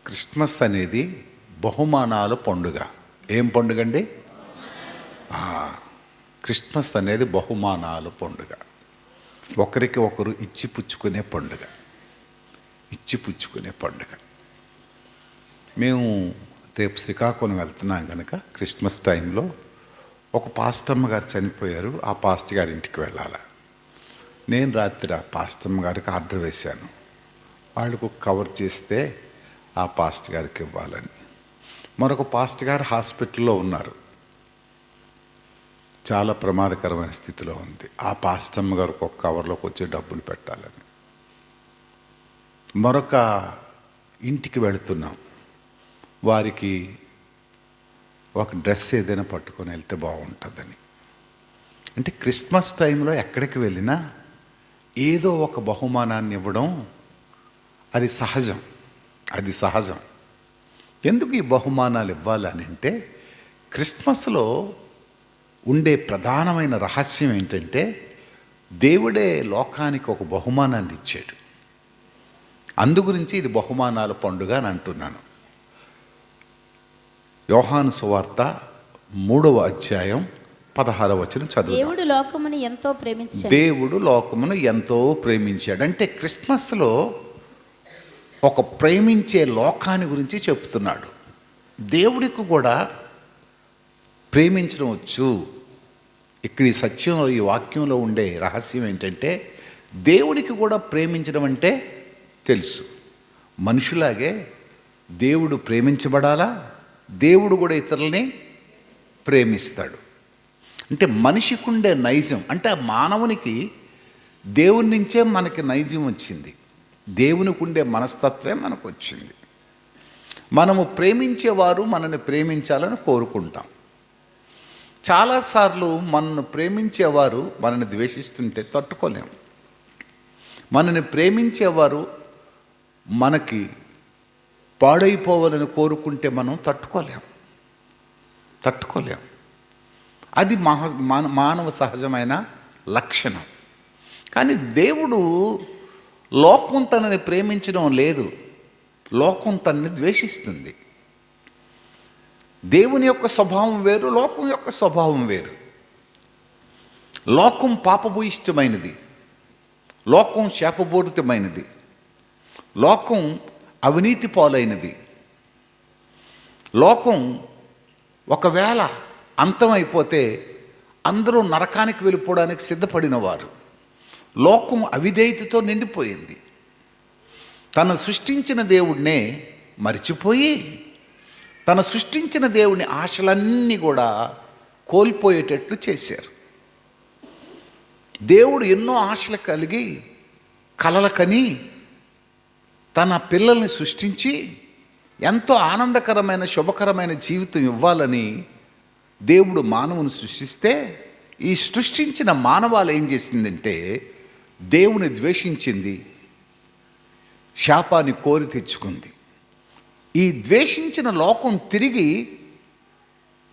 Christmas అనేది బహుమానాల పండుగ. ఏం పండుగ అండి? క్రిస్మస్ అనేది బహుమానాల పండుగ. ఒకరికి ఒకరు ఇచ్చిపుచ్చుకునే పండుగ. ఇచ్చిపుచ్చుకునే పండుగ. మేము రేపు శ్రీకాకుళం వెళ్తున్నాం కనుక క్రిస్మస్ టైంలో ఒక పాస్టమ్మ గారు చనిపోయారు. ఆ పాస్టర్ గారి ఇంటికి వెళ్ళాలి. నేను రాత్రి ఆ పాస్టమ్మ గారికి ఆర్డర్ వేశాను. వాళ్ళకు కవర్ చేస్తే ఆ పాస్టర్ గారికి ఇవ్వాలని. మరొక పాస్టర్ గారు హాస్పిటల్లో ఉన్నారు, చాలా ప్రమాదకరమైన స్థితిలో ఉంది. ఆ పాస్టమ్మ గారికి ఒక కవర్లోకి వచ్చే డబ్బులు పెట్టాలని. మరొక ఇంటికి వెళుతున్నాం, వారికి ఒక డ్రెస్ ఏదైనా పట్టుకొని వెళ్తే బాగుంటుందని. అంటే క్రిస్మస్ టైంలో ఎక్కడికి వెళ్ళినా ఏదో ఒక బహుమానాన్ని ఇవ్వడం అది సహజం. అది సహజం. ఎందుకు ఈ బహుమానాలు ఇవ్వాలని అంటే, క్రిస్మస్లో ఉండే ప్రధానమైన రహస్యం ఏంటంటే, దేవుడే లోకానికి ఒక బహుమానాన్ని ఇచ్చాడు. అందుగురించి ఇది బహుమానాల పండుగ అని అంటున్నాను. యోహాను సువార్త 3వ అధ్యాయం 16వ వచనం చదువు. దేవుడు లోకమును ఎంతో ప్రేమించాడు. దేవుడు లోకమును ఎంతో ప్రేమించాడు. అంటే క్రిస్మస్లో ఒక ప్రేమించే లోకాన్ని గురించి చెప్తున్నాడు. దేవుడికి కూడా ప్రేమించడం వచ్చు. ఇక్కడ ఈ సత్యంలో, ఈ వాక్యంలో ఉండే రహస్యం ఏంటంటే, దేవుడికి కూడా ప్రేమించడం అంటే తెలుసు. మనుషులాగే దేవుడు ప్రేమించబడాలా, దేవుడు కూడా ఇతరులని ప్రేమిస్తాడు. అంటే మనిషికి ఉండే నైజం, అంటే మానవునికి దేవుని నుంచే మనకి నైజం వచ్చింది. దేవునికి ఉండే మనస్తత్వే మనకు వచ్చింది. మనము ప్రేమించేవారు మనల్ని ప్రేమించాలని కోరుకుంటాం. చాలాసార్లు మనల్ని ప్రేమించేవారు మనల్ని ద్వేషిస్తుంటే తట్టుకోలేం. మనల్ని ప్రేమించేవారు మనకి పాడైపోవాలని కోరుకుంటే మనం తట్టుకోలేం. అది మానవ సహజమైన లక్షణం. కానీ దేవుడు లోకం తనని ప్రేమించడం లేదు, లోకం తనని ద్వేషిస్తుంది. దేవుని యొక్క స్వభావం వేరు, లోకం యొక్క స్వభావం వేరు. లోకం పాపభూయిష్టమైనది, లోకం శాపపూరితమైనది, లోకం అవినీతి పాలైనది. లోకం ఒకవేళ అంతమైపోతే అందరూ నరకానికి వెళ్ళిపోవడానికి సిద్ధపడినవారు. లోకం అవిధేయతతో నిండిపోయింది. తను సృష్టించిన దేవుడినే మరిచిపోయి తను సృష్టించిన దేవుని ఆశలన్నీ కూడా కోల్పోయేటట్లు చేశారు. దేవుడు ఎన్నో ఆశలు కలిగి కలలు కని తన పిల్లల్ని సృష్టించి ఎంతో ఆనందకరమైన శుభకరమైన జీవితం ఇవ్వాలని దేవుడు మానవుని సృష్టిస్తే, ఈ సృష్టించిన మానవాళి ఏం చేసిందంటే దేవుని ద్వేషించింది, శాపాన్ని కోరి తెచ్చుకుంది. ఈ ద్వేషించిన లోకం తిరిగి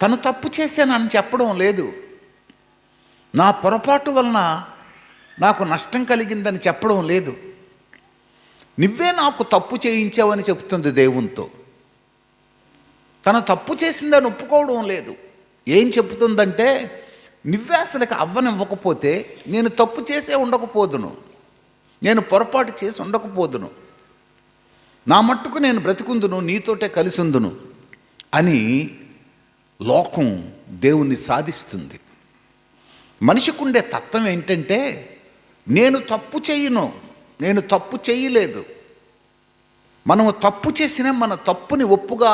తను తప్పు చేశానని చెప్పడం లేదు, నా పొరపాటు వలన నాకు నష్టం కలిగిందని చెప్పడం లేదు. నువ్వే నాకు తప్పు చేయించావని చెప్తుంది దేవునితో. తన తప్పు చేసిందని ఒప్పుకోవడం లేదు. ఏం చెప్తుందంటే, నువ్వే అసలుకి అవ్వనివ్వకపోతే నేను తప్పు చేసే ఉండకపోదును, నేను పొరపాటు చేసి ఉండకపోదును, నా మట్టుకు నేను బ్రతికుందును, నీతోటే కలిసి ఉందును అని లోకం దేవుణ్ణి సాధిస్తుంది. మనిషికి ఉండే తత్వం ఏంటంటే, నేను తప్పు చేయను, నేను తప్పు చేయలేదు. మనము తప్పు చేసినా మన తప్పుని ఒప్పుగా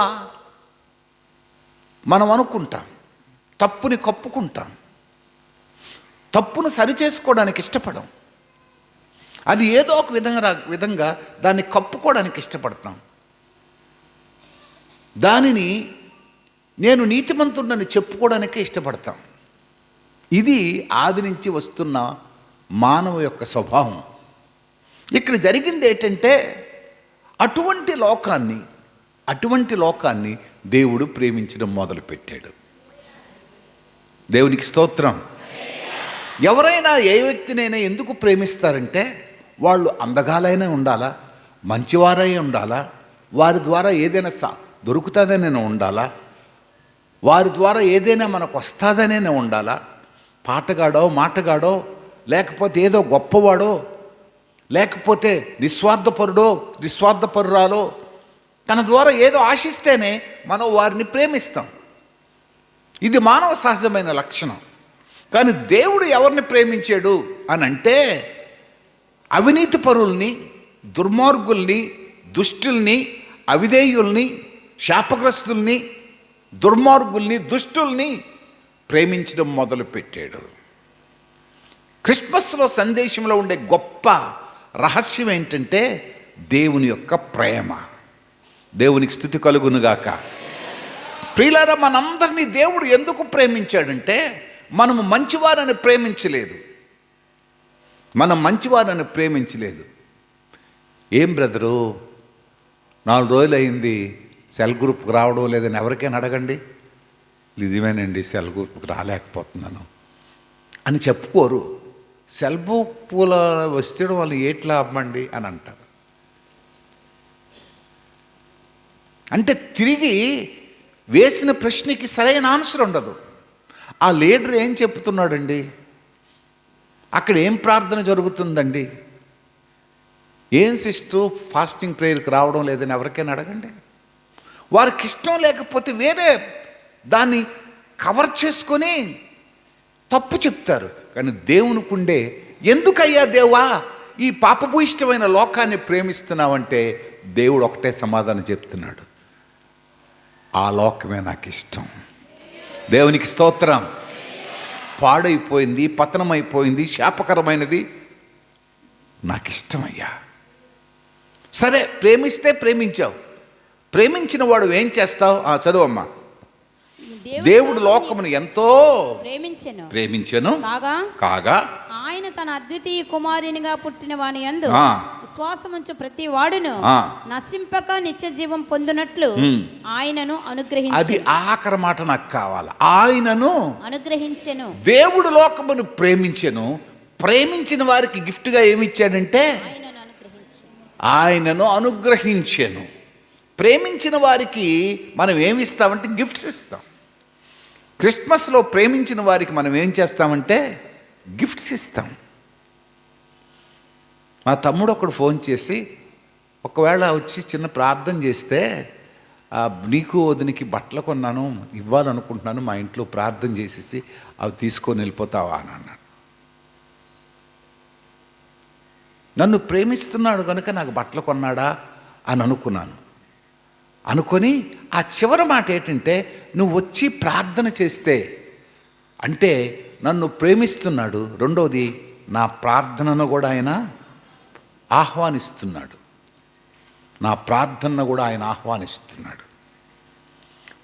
మనం అనుకుంటాం, తప్పుని కప్పుకుంటాం, తప్పును సరిచేసుకోవడానికి ఇష్టపడం. అది ఏదో ఒక విధంగా దాన్ని కప్పుకోవడానికి ఇష్టపడతాం. దానిని నేను నీతిమంతుడని చెప్పుకోవడానికే ఇష్టపడతాం. ఇది ఆది నుంచి వస్తున్న మానవ యొక్క స్వభావం. ఇక్కడ జరిగింది ఏంటంటే, అటువంటి లోకాన్ని దేవుడు ప్రేమించడం మొదలుపెట్టాడు. దేవునికి స్తోత్రం. ఎవరైనా ఏ వ్యక్తినైనా ఎందుకు ప్రేమిస్తారంటే, వాళ్ళు అందగాలైనా ఉండాలా, మంచివారై ఉండాలా, వారి ద్వారా ఏదైనా దొరుకుతుందనే నేను ఉండాలా? వారి ద్వారా ఏదైనా మనకు వస్తుందనే నేను ఉండాలా? పాటగాడో మాటగాడో, లేకపోతే ఏదో గొప్పవాడో, లేకపోతే నిస్వార్థపరురాలో తన ద్వారా ఏదో ఆశిస్తేనే మనం వారిని ప్రేమిస్తాం. ఇది మానవ సహజమైన లక్షణం. కానీ దేవుడు ఎవరిని ప్రేమించాడు అని అంటే, అవినీతి పరుల్ని, దుర్మార్గుల్ని, దుష్టుల్ని, అవిధేయుల్ని, శాపగ్రస్తుల్ని, దుర్మార్గుల్ని, దుష్టుల్ని ప్రేమించడం మొదలుపెట్టాడు. క్రిస్మస్లో సందేశంలో ఉండే గొప్ప రహస్యం ఏంటంటే దేవుని యొక్క ప్రేమ. దేవునికి స్తుతి కలుగునుగాక. ప్రియులారా, మనందరినీ దేవుడు ఎందుకు ప్రేమించాడంటే, మనము మంచివారని ప్రేమించలేదు. ఏం బ్రదరు, 4 రోజులు అయింది సెల్ గ్రూప్కి రావడం లేదని ఎవరికైనా అడగండి. నిజమేనండి, సెల్ గ్రూప్కి రాలేకపోతున్నాను అని చెప్పుకోరు. సెల్ గ్రూపుల వచ్చడం వాళ్ళు ఏట్లా అవ్వండి అని అంటారు. అంటే తిరిగి వేసిన ప్రశ్నకి సరైన ఆన్సర్ ఉండదు. ఆ లీడర్ ఏం చెప్తున్నాడండి, అక్కడ ఏం ప్రార్థన జరుగుతుందండి, ఏం సిస్టర్ ఫాస్టింగ్ ప్రేయర్కి రావడం లేదని ఎవరికైనా అడగండి. వారికి ఇష్టం లేకపోతే వేరే దాన్ని కవర్ చేసుకొని తప్పు చెప్తారు. కానీ దేవునికుండే, ఎందుకయ్యా దేవా ఈ పాపభూయిష్టమైన లోకాన్ని ప్రేమిస్తున్నావంటే దేవుడు ఒకటే సమాధానం చెప్తున్నాడు, ఆ లోకమే నాకు ఇష్టం. దేవునికి స్తోత్రం. పాడైపోయింది, పతనమైపోయింది, శాపకరమైనది నాకు ఇష్టమయ్యా. సరే, ప్రేమిస్తే ప్రేమించావు. ప్రేమించిన వాడు ఏం చేస్తావు? చదువమ్మా. దేవుడు లోకమును ఎంతో ప్రేమించెను కాగా ఆయన తన అద్వితీయ కుమారునిగా పుట్టిన వాని యందు విశ్వాసముంచు ప్రతి వాడును నశింపక నిత్య జీవం పొందునట్లు ఆయనను అనుగ్రహించెను. అది ఆఖరి మాట నాకు కావాలి. ఆయనను అనుగ్రహించెను. దేవుడు లోకమును ప్రేమించెను. ప్రేమించిన వారికి గిఫ్ట్గా ఏమి ఇచ్చాడంటే ఆయనను అనుగ్రహించెను. ప్రేమించిన వారికి మనం ఏమి ఇస్తామంటే గిఫ్ట్స్ ఇస్తాం. క్రిస్మస్లో ప్రేమించిన వారికి మనం ఏం చేస్తామంటే గిఫ్ట్స్ ఇస్తాం. మా తమ్ముడు ఒకడు ఫోన్ చేసి, ఒకవేళ వచ్చి చిన్న ప్రార్థన చేస్తే, నీకు వదినికి బట్టలు కొన్నాను, ఇవ్వాలనుకుంటున్నాను, మా ఇంట్లో ప్రార్థన చేసేసి అవి తీసుకొని వెళ్ళిపోతావా అని అన్నాడు. నన్ను ప్రేమిస్తున్నాడు కనుక నాకు బట్టలు కొన్నాడా అని అనుకొని ఆ చివరి మాట ఏంటంటే, నువ్వు వచ్చి ప్రార్థన చేస్తే అంటే నన్ను ప్రేమిస్తున్నాడు. రెండోది, నా ప్రార్థనను కూడా ఆయన ఆహ్వానిస్తున్నాడు.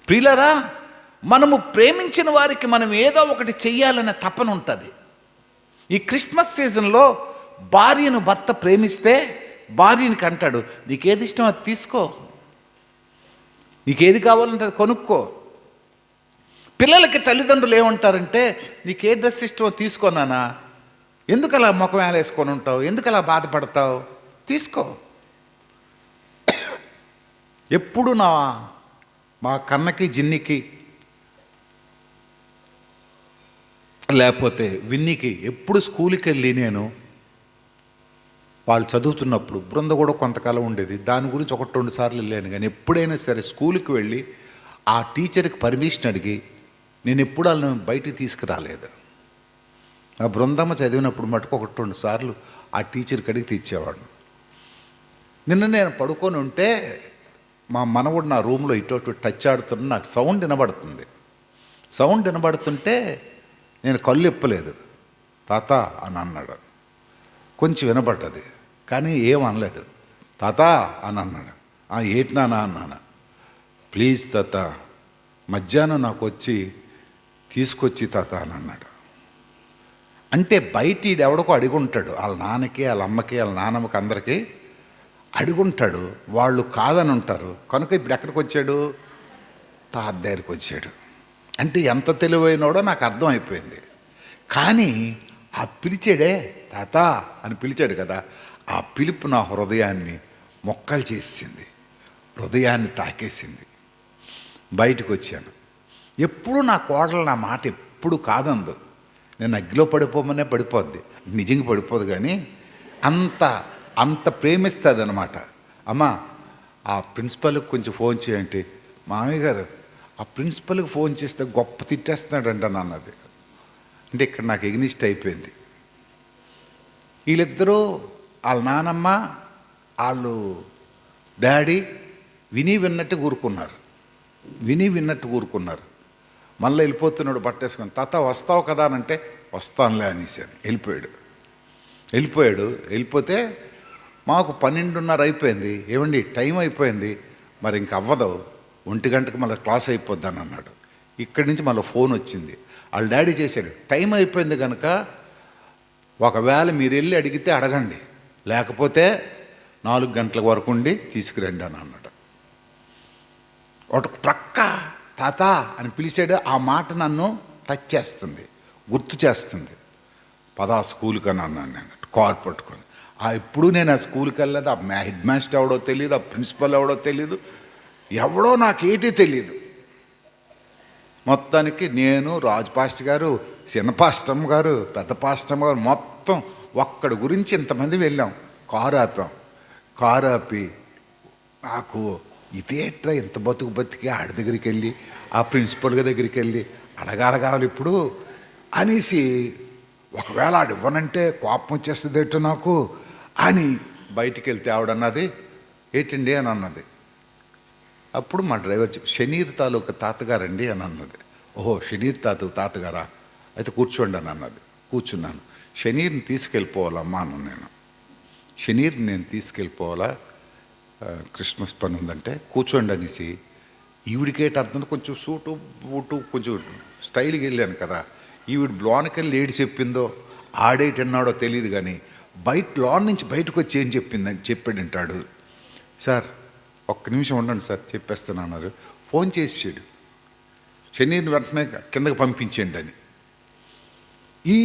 ప్రియులారా, మనము ప్రేమించిన వారికి మనం ఏదో ఒకటి చెయ్యాలనే తపన ఉంటుంది. ఈ క్రిస్మస్ సీజన్లో భార్యను భర్త ప్రేమిస్తే భార్యనికి అంటాడు, నీకేది ఇష్టం అది తీసుకో, నీకేది కావాలంటే అది కొనుక్కో. పిల్లలకి తల్లిదండ్రులు ఏమంటారంటే, నీకే డ్రెస్ ఇష్టమో తీసుకోనానా, ఎందుకు అలా ముఖం వేసుకొని ఉంటావు, ఎందుకు అలా బాధపడతావు, తీసుకో. ఎప్పుడు మా కన్నకి జిన్నికి లేకపోతే విన్నికి ఎప్పుడు స్కూల్కి వెళ్ళి నేను వాళ్ళు చదువుతున్నప్పుడు బృంద కూడా కొంతకాలం ఉండేది, దాని గురించి 1-2 సార్లు వెళ్ళాను. కానీ ఎప్పుడైనా సరే స్కూల్కి వెళ్ళి ఆ టీచర్కి పర్మిషన్ అడిగి నేను ఎప్పుడు వాళ్ళని బయటికి తీసుకురాలేదు. ఆ బృందమ్మ చదివినప్పుడు మటుకు 1-2 సార్లు ఆ టీచర్కి అడిగి తెచ్చేవాడు. నిన్న నేను పడుకొని ఉంటే మా మనవుడు నా రూమ్లో ఇటు టచ్ ఆడుతున్న నాకు సౌండ్ వినబడుతుంటే నేను కళ్ళు ఇప్పలేదు. తాత అని అన్నాడు. కొంచెం వినబడ్డది కానీ ఏమనలేదు. తాత అని అన్నాడు. ఏంటి నాన్న అన్నాను. ప్లీజ్ తాత, మధ్యాహ్నం నాకు తీసుకొచ్చి తాత అని అన్నాడు. అంటే బయట ఎవడికో అడుగుంటాడు, వాళ్ళ నాన్నకి, వాళ్ళ అమ్మకి, వాళ్ళ నాన్నమ్మకి, అందరికీ అడుగుంటాడు. వాళ్ళు కాదని ఉంటారు కనుక ఇప్పుడు ఎక్కడికి వచ్చాడు? తాత దగ్గరికి వచ్చాడు. అంటే ఎంత తెలివైనోడో నాకు అర్థమైపోయింది. కానీ ఆ పిలిచాడే, తాత అని పిలిచాడు కదా, ఆ పిలుపు నా హృదయాన్ని మొక్కలు చేసింది. హృదయాన్ని తాకేసింది. బయటకు వచ్చాను. ఎప్పుడు నా కోడలు నా మాట ఎప్పుడు కాదందు. నేను అగ్గిలో పడిపోమనే పడిపోద్ది, నిజంగా పడిపోదు, కానీ అంత అంత ప్రేమిస్తుంది అనమాట. అమ్మ ఆ ప్రిన్సిపల్కి కొంచెం ఫోన్ చేయండి. మామయ్య గారు ఆ ప్రిన్సిపల్కి ఫోన్ చేస్తే గొప్ప తిట్టేస్తున్నాడంట అన్నది. అంటే ఇక్కడ నాకు ఎగ్నిస్ట్ అయిపోయింది. వీళ్ళిద్దరూ వాళ్ళ నానమ్మ వాళ్ళు డాడీ విన్నట్టు కూరుకున్నారు. మళ్ళీ వెళ్ళిపోతున్నాడు బట్టేసుకొని. తాత వస్తావు కదా అని అంటే వస్తానులే అనేసాను. వెళ్ళిపోతే మాకు 12:30 అయిపోయింది. ఏమండి టైం అయిపోయింది, మరి ఇంక అవ్వదు, 1 గంటకి మళ్ళీ క్లాస్ అయిపోద్దని అన్నాడు. ఇక్కడి నుంచి మళ్ళీ ఫోన్ వచ్చింది. వాళ్ళ డాడీ చేశాడు, టైం అయిపోయింది కనుక ఒకవేళ మీరు వెళ్ళి అడిగితే అడగండి, లేకపోతే 4 గంటల వరకు ఉండి తీసుకురండి అని అన్నాడు. ఒక ప్రక్క తాత అని పిలిచాడు. ఆ మాట నన్ను టచ్ చేస్తుంది, గుర్తు చేస్తుంది. పదా స్కూల్కి అని అన్నాను నేను, కార్ పట్టుకొని. ఇప్పుడు నేను ఆ స్కూల్కి వెళ్ళలేదు. ఆ హెడ్ మాస్టర్ ఎవడో తెలియదు, ఆ ప్రిన్సిపల్ ఎవడో తెలియదు, ఎవడో నాకేటీ తెలియదు. మొత్తానికి నేను, రాజు పాస్టర్ గారు, చిన్న పాస్టమ్ గారు, పెద్ద పాస్టమ్ గారు మొత్తం ఒక్కడి గురించి ఇంతమంది వెళ్ళాం. కారు ఆపి నాకు ఇదేట్రా ఇంత బతికి ఆడి దగ్గరికి వెళ్ళి ఆ ప్రిన్సిపల్ దగ్గరికి వెళ్ళి అడగాలి ఇప్పుడు అనేసి, ఒకవేళ ఆడు ఇవ్వనంటే కోపం వచ్చేస్తుంది ఏంటో నాకు అని బయటికి వెళ్తే ఆవిడన్నది, ఏంటండి అని అన్నది. అప్పుడు మా డ్రైవర్ చెప్పి, షనీర్ తాలూకా తాతగారండి అని అన్నది. ఓహో షనీర్ తాతగారా, అయితే కూర్చోండి అని అన్నది. కూర్చున్నాను. షనీర్ని తీసుకెళ్ళిపోవాలమ్మా అన్నాను నేను. షనీర్ని నేను తీసుకెళ్ళిపోవాలా, క్రిస్మస్ పని ఉందంటే కూర్చోండి అనేసి. ఈవిడికేట అర్థం, కొంచెం సూటు బూటు కొంచెం స్టైల్కి వెళ్ళాను కదా. ఈవిడ లోనికి వెళ్ళి ఏడు చెప్పిందో ఆడేటన్నాడో తెలియదు, కానీ లోన్ నుంచి బయటకు వచ్చి ఏం చెప్పాడంటాడు. సార్ ఒక్క నిమిషం ఉండండి సార్ చెప్పేస్తాను అన్నారు. ఫోన్ చేసాడు, షనీర్ని వెంటనే కిందకి పంపించండి అని. ఈ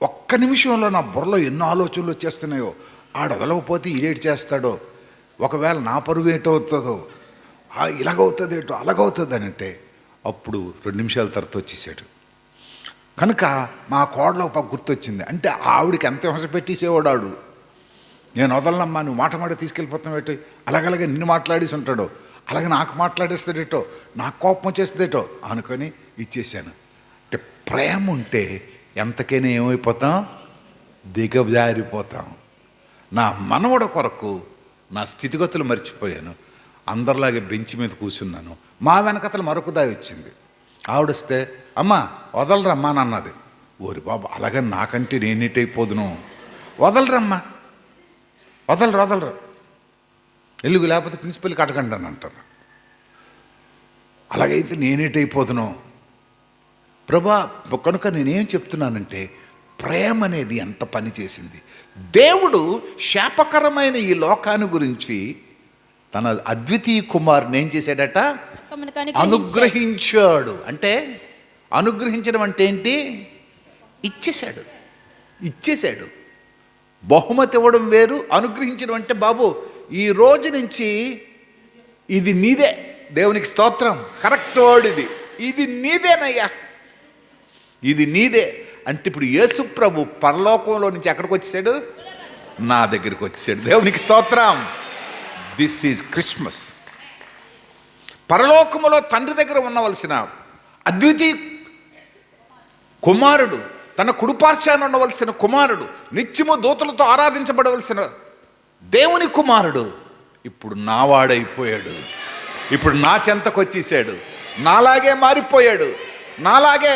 ఒక్క నిమిషంలో నా బుర్రలో ఎన్నో ఆలోచనలు వచ్చేస్తున్నాయో. ఆడు వదలకపోతే ఇదేటి చేస్తాడో, ఒకవేళ నా పరువు ఏటవుతుందో, ఇలాగవుతుంది ఏటో అలాగవుతుంది అని అంటే, అప్పుడు 2 నిమిషాల తర్వాత వచ్చేసాడు. కనుక మా కోడలో ఒక గుర్తొచ్చింది. అంటే ఆవిడికి ఎంత హింస పెట్టేసేవాడు ఆడు. నేను వదలనమ్మా, నువ్వు మాట తీసుకెళ్ళిపోతాం ఏంటో, అలాగలాగే నిన్ను మాట్లాడేసి ఉంటాడో, అలాగే నాకు మాట్లాడేస్తాడేటో, నాకు కోపం వచ్చేస్తుందేటో అనుకొని ఇచ్చేసాను. అంటే ప్రేమ ఉంటే ఎంతకైనా ఏమైపోతాం, దిగజారిపోతాం. నా మనవడ కొరకు నా స్థితిగతులు మర్చిపోయాను. అందరిలాగే బెంచ్ మీద కూర్చున్నాను. మా వెనకతలు మరొక దాయి వచ్చింది. ఆవిడొస్తే అమ్మ వదలరమ్మా అని అన్నది. ఓరి బాబు, అలాగే నాకంటే నేనేటైపోదును, వదలరమ్మా, వదలరు ఎలుగు, లేకపోతే ప్రిన్సిపల్కి అడగండి అని అంటారు. అలాగైతే నేనేటైపోదును ప్రభా. కనుక నేనేం చెప్తున్నానంటే, ప్రేమ అనేది ఎంత పని చేసింది. దేవుడు శాపకరమైన ఈ లోకాన్ని గురించి తన అద్వితీయ కుమారుని ఏం చేశాడట, అనుగ్రహించాడు. అంటే అనుగ్రహించడం అంటే ఏంటి, ఇచ్చేశాడు. బహుమతి ఇవ్వడం వేరు, అనుగ్రహించడం అంటే బాబు ఈ రోజు నుంచి ఇది నీదే, దేవునికి స్తోత్రం, కరెక్ట్ వర్డ్ ఇది నీదేనయ్యా, ఇది నీదే అంటే. ఇప్పుడు యేసు ప్రభు పరలోకంలో నుంచి ఎక్కడికి వచ్చాడు, నా దగ్గరికి వచ్చాడు. దేవునికి స్తోత్రం. This is Christmas. పరలోకములో తండ్రి దగ్గర ఉండవలసిన అద్వితీయ కుమారుడు, తన కుడిపార్శ్వాన ఉండవలసిన కుమారుడు, నిత్యము దూతలతో ఆరాధించబడవలసిన దేవుని కుమారుడు ఇప్పుడు నావాడైపోయాడు. ఇప్పుడు నా చెంతకు వచ్చేసాడు, నాలాగే మారిపోయాడు, నాలాగే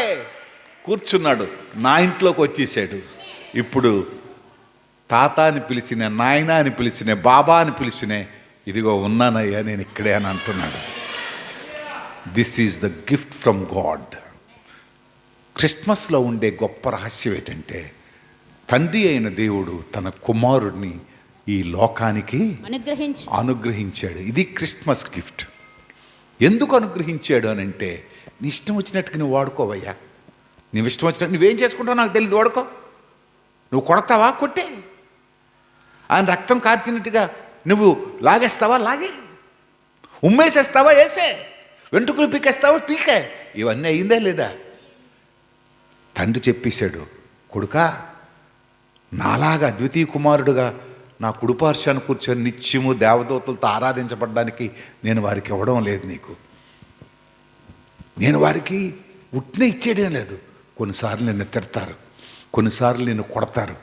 కూర్చున్నాడు, నా ఇంట్లోకి వచ్చేసాడు. ఇప్పుడు తాత అని పిలిచిన, నాయన అని పిలిచిన, బాబా అని పిలిచిన, ఇదిగో ఉన్నానయ్యా నేను ఇక్కడే అని అంటున్నాడు. This is the gift from God. క్రిస్మస్లో ఉండే గొప్ప రహస్యం ఏంటంటే, తండ్రి అయిన దేవుడు తన కుమారుడిని ఈ లోకానికి అనుగ్రహించాడు. ఇది క్రిస్మస్ గిఫ్ట్. ఎందుకు అనుగ్రహించాడు అని అంటే, నీ ఇష్టం వచ్చినట్టుగా నువ్వు వాడుకోవయ్యా, నువ్వు ఇష్టం వచ్చినట్టు నువ్వేం చేసుకుంటావు నాకు తెలియదు, వాడుకో. నువ్వు కొడతావా, కొట్టే. ఆయన రక్తం కార్చినట్టుగా నువ్వు లాగేస్తావా, లాగే. ఉమ్మేసేస్తావా వేసే, వెంట్రుకలు పీకేస్తావా పీకే, ఇవన్నీ అయిందా లేదా? తండ్రి చెప్పేశాడు, కొడుకా నాలాగా అద్వితీయ కుమారుడుగా నా కుడిపార్శ్వాన్ని కూర్చొని నిత్యము దేవదూతలతో ఆరాధించబడడానికి నేను వారికి ఇవ్వడం లేదు. నీకు నేను వారికి ఉట్నే ఇచ్చేయడం లేదు. కొన్నిసార్లు నిన్ను తిడతారు, కొన్నిసార్లు నిన్ను కొడతారు,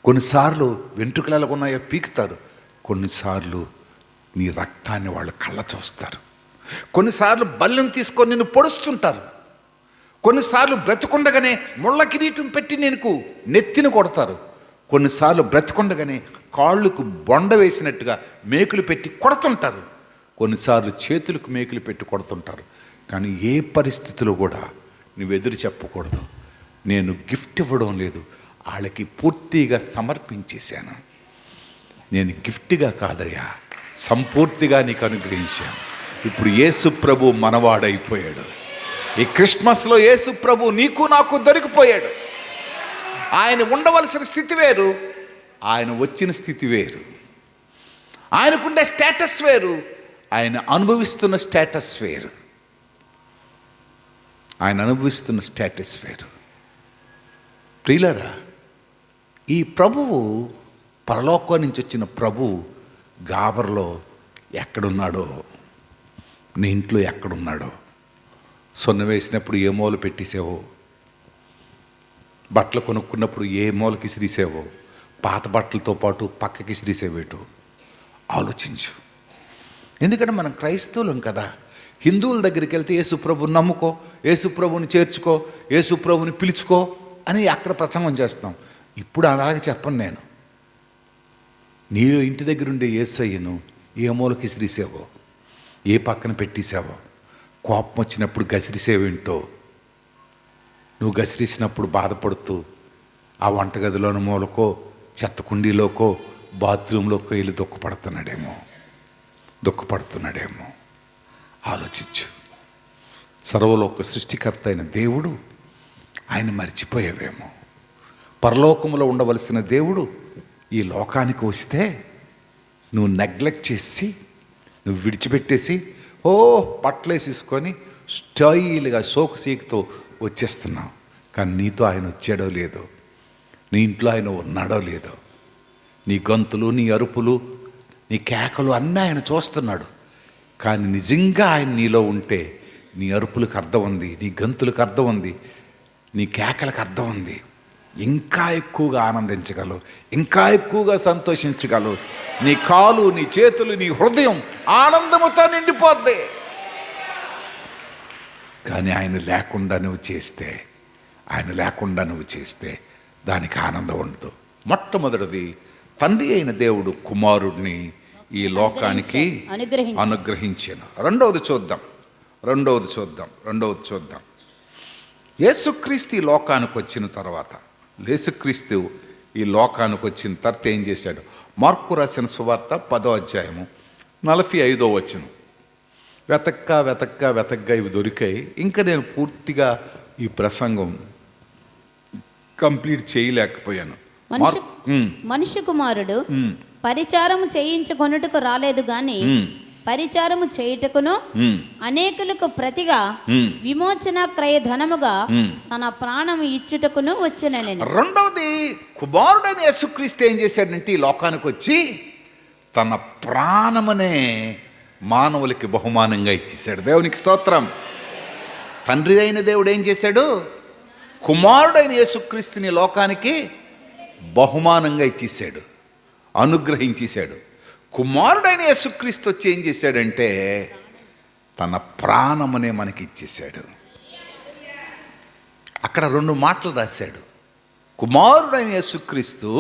కొన్నిసార్లు వెంట్రుకలు ఎలాగున్నాయో పీకుతారు, కొన్నిసార్లు నీ రక్తాన్ని వాళ్ళు కళ్ళ చూస్తారు, కొన్నిసార్లు బల్లెం తీసుకొని నిన్ను పొడుస్తుంటారు, కొన్నిసార్లు బ్రతికుండగానే ముళ్ళ కిరీటం పెట్టి నీకు నెత్తిని కొడతారు, కొన్నిసార్లు బ్రతికుండగానే కాళ్ళకు బొండ వేసినట్టుగా మేకులు పెట్టి కొడుతుంటారు, కొన్నిసార్లు చేతులకు మేకులు పెట్టి కొడుతుంటారు. కానీ ఏ పరిస్థితిలో కూడా నువ్వు ఎదురు చెప్పకూడదు. నేను గిఫ్ట్ ఇవ్వడం లేదు, వాళ్ళకి పూర్తిగా సమర్పించేశాను. నేను గిఫ్ట్గా కాదయ్యా, సంపూర్తిగా నీకు అనుగ్రహించాను. ఇప్పుడు యేసు ప్రభు మనవాడైపోయాడు. ఈ క్రిస్మస్లో యేసు ప్రభు నీకు నాకు దొరికిపోయాడు. ఆయన ఉండవలసిన స్థితి వేరు, ఆయన వచ్చిన స్థితి వేరు. ఆయనకుండే స్టేటస్ వేరు, ఆయన అనుభవిస్తున్న స్టేటస్ వేరు. ఆయన అనుభవిస్తున్న స్టేటస్ వేరు. ప్రియులారా, ఈ ప్రభువు, పరలోకం నుంచి వచ్చిన ప్రభువు గాబర్లో ఎక్కడున్నాడో, నీ ఇంట్లో ఎక్కడున్నాడో, సొన్న వేసినప్పుడు ఏ మూల పెట్టేసావో, బట్టలు కొనుక్కున్నప్పుడు ఏ మూలకి ఇసిరిసేవో, పాత బట్టలతో పాటు పక్కకి ఇసిరిసేవేటో ఆలోచించు. ఎందుకంటే మనం క్రైస్తవులం కదా. హిందువుల దగ్గరికి వెళ్తే యేసుప్రభుని నమ్ముకో, యేసుప్రభుని చేర్చుకో, యేసుప్రభుని పిలుచుకో అని అక్కడ ప్రసంగం చేస్తాం. ఇప్పుడు అలాగే చెప్పను నేను. నీ ఇంటి దగ్గర ఉండే యేసయ్యను ఏ మూలకి ఇసిరిసేవో, ఏ పక్కన పెట్టేసావో, కోపం వచ్చినప్పుడు గసిరిసేవేంటో, నువ్వు గసిరిసినప్పుడు బాధపడుతూ ఆ వంటగదిలోని మూలకో, చెత్త కుండీలోకో, బాత్రూంలోకో వెళ్ళి దుఃఖపడుతున్నాడేమో ఆలోచించు. సర్వలోక సృష్టికర్త అయిన దేవుడు ఆయన మర్చిపోయేవేమో. పరలోకములో ఉండవలసిన దేవుడు ఈ లోకానికి వస్తే నువ్వు నెగ్లెక్ట్ చేసి, నువ్వు విడిచిపెట్టేసి బట్టలేసేసుకొని స్టైల్గా సోకు సీకుతో వచ్చేస్తున్నావు. కానీ నీతో ఆయన వచ్చాడో లేదో, నీ ఇంట్లో ఆయన ఉన్నాడో లేదో, నీ గొంతులు, నీ అరుపులు, నీ కేకలు అన్నీ ఆయన చూస్తున్నాడు. కానీ నిజంగా ఆయన నీలో ఉంటే నీ అరుపులకు అర్థం ఉంది, నీ గొంతులకు అర్థం ఉంది, నీ కేకలకు అర్థం ఉంది. ఇంకా ఎక్కువగా ఆనందించగలవు, ఇంకా ఎక్కువగా సంతోషించగలవు. నీ కాలు, నీ చేతులు, నీ హృదయం ఆనందముతో నిండిపోద్ది. కానీ ఆయన లేకుండా నువ్వు చేస్తే దానికి ఆనందం ఉండదు. మొట్టమొదటిది, తండ్రి అయిన దేవుడు కుమారుడిని ఈ లోకానికి అనుగ్రహించాను. రెండవది చూద్దాం. యేసుక్రీస్తు ఈ లోకానికి వచ్చిన తర్వాత, యేసుక్రీస్తు ఈ లోకానికి వచ్చిన తర్వాత ఏం చేశాడు? మార్కు రాసిన సువార్త 10వ అధ్యాయము 45వ వచనం. వెతక్కా ఇవి దొరికాయి. ఇంకా నేను పూర్తిగా ఈ ప్రసంగం కంప్లీట్ చేయలేకపోయాను. మనిషి కుమారుడు పరిచారము చేయించుకొనుటకు రాలేదు గాని పరిచారము చేయుటకును అనేకులకు ప్రతిగా విమోచన క్రయ ధనముగా తన ప్రాణము ఇచ్చుటకును వచ్చినని. రెండవది, కుమారుడైన యేసుక్రీస్తు ఏం చేశాడంటే ఈ లోకానికి వచ్చి తన ప్రాణమునే మానవులకి బహుమానంగా ఇచ్చేశాడు. దేవునికి స్తోత్రం. తండ్రి అయిన దేవుడు ఏం చేశాడు? కుమారుడైన యేసుక్రీస్తుని లోకానికి బహుమానంగా ఇచ్చేసాడు, అనుగ్రహించేశాడు. కుమారుడైన యేసుక్రీస్తు వచ్చి ఏం చేశాడంటే తన ప్రాణమునే మనకి ఇచ్చేశాడు. అక్కడ 2 మాటలు రాశాడు. కుమారుడైన యేసుక్రీస్తు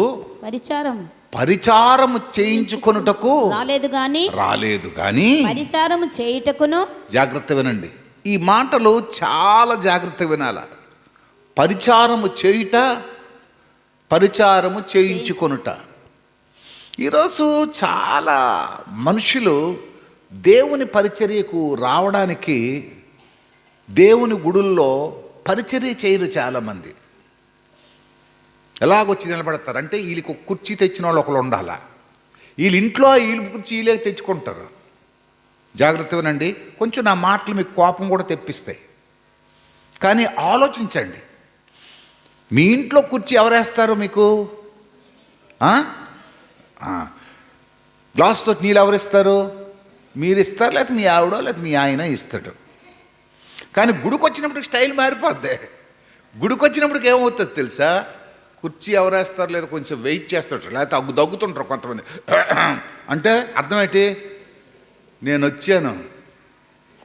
పరిచారము చేయించుకొనుటకు రాలేదు గాని పరిచారము చేయుటకును. జాగ్రత్త వినండి, ఈ మాటలు చాలా జాగ్రత్త వినాల. పరిచారము చేయుట, పరిచారము చేయించుకొనుట. ఈరోజు చాలా మనుషులు దేవుని పరిచర్యకు రావడానికి దేవుని గుడుల్లో పరిచర్య చేయరు. చాలామంది ఎలాగొచ్చి నిలబడతారంటే వీళ్ళకి ఒక కుర్చీ తెచ్చిన వాళ్ళు ఒకరు ఉండాలా, వీళ్ళ ఇంట్లో వీళ్ళ కుర్చీ వీళ్ళే తెచ్చుకుంటారు. జాగ్రత్తగానండి. కొంచెం నా మాటలు మీకు కోపం కూడా తెప్పిస్తాయి, కానీ ఆలోచించండి. మీ ఇంట్లో కుర్చీ ఎవరేస్తారు మీకు? గ్లాసుతో నీళ్ళు ఎవరిస్తారు? మీరు ఇస్తారు, లేకపోతే మీ ఆవిడో లేకపోతే మీ ఆయన ఇస్తాడు. కానీ గుడికి వచ్చినప్పుడు స్టైల్ మారిపోద్ది. గుడికి వచ్చినప్పటికి ఏమవుతుంది తెలుసా? కుర్చీ ఎవరేస్తారు లేదా కొంచెం వెయిట్ చేస్తాడు, లేకపోతే దగ్గుతుంటారు కొంతమంది. అంటే అర్థం ఏంటి? నేను వచ్చాను,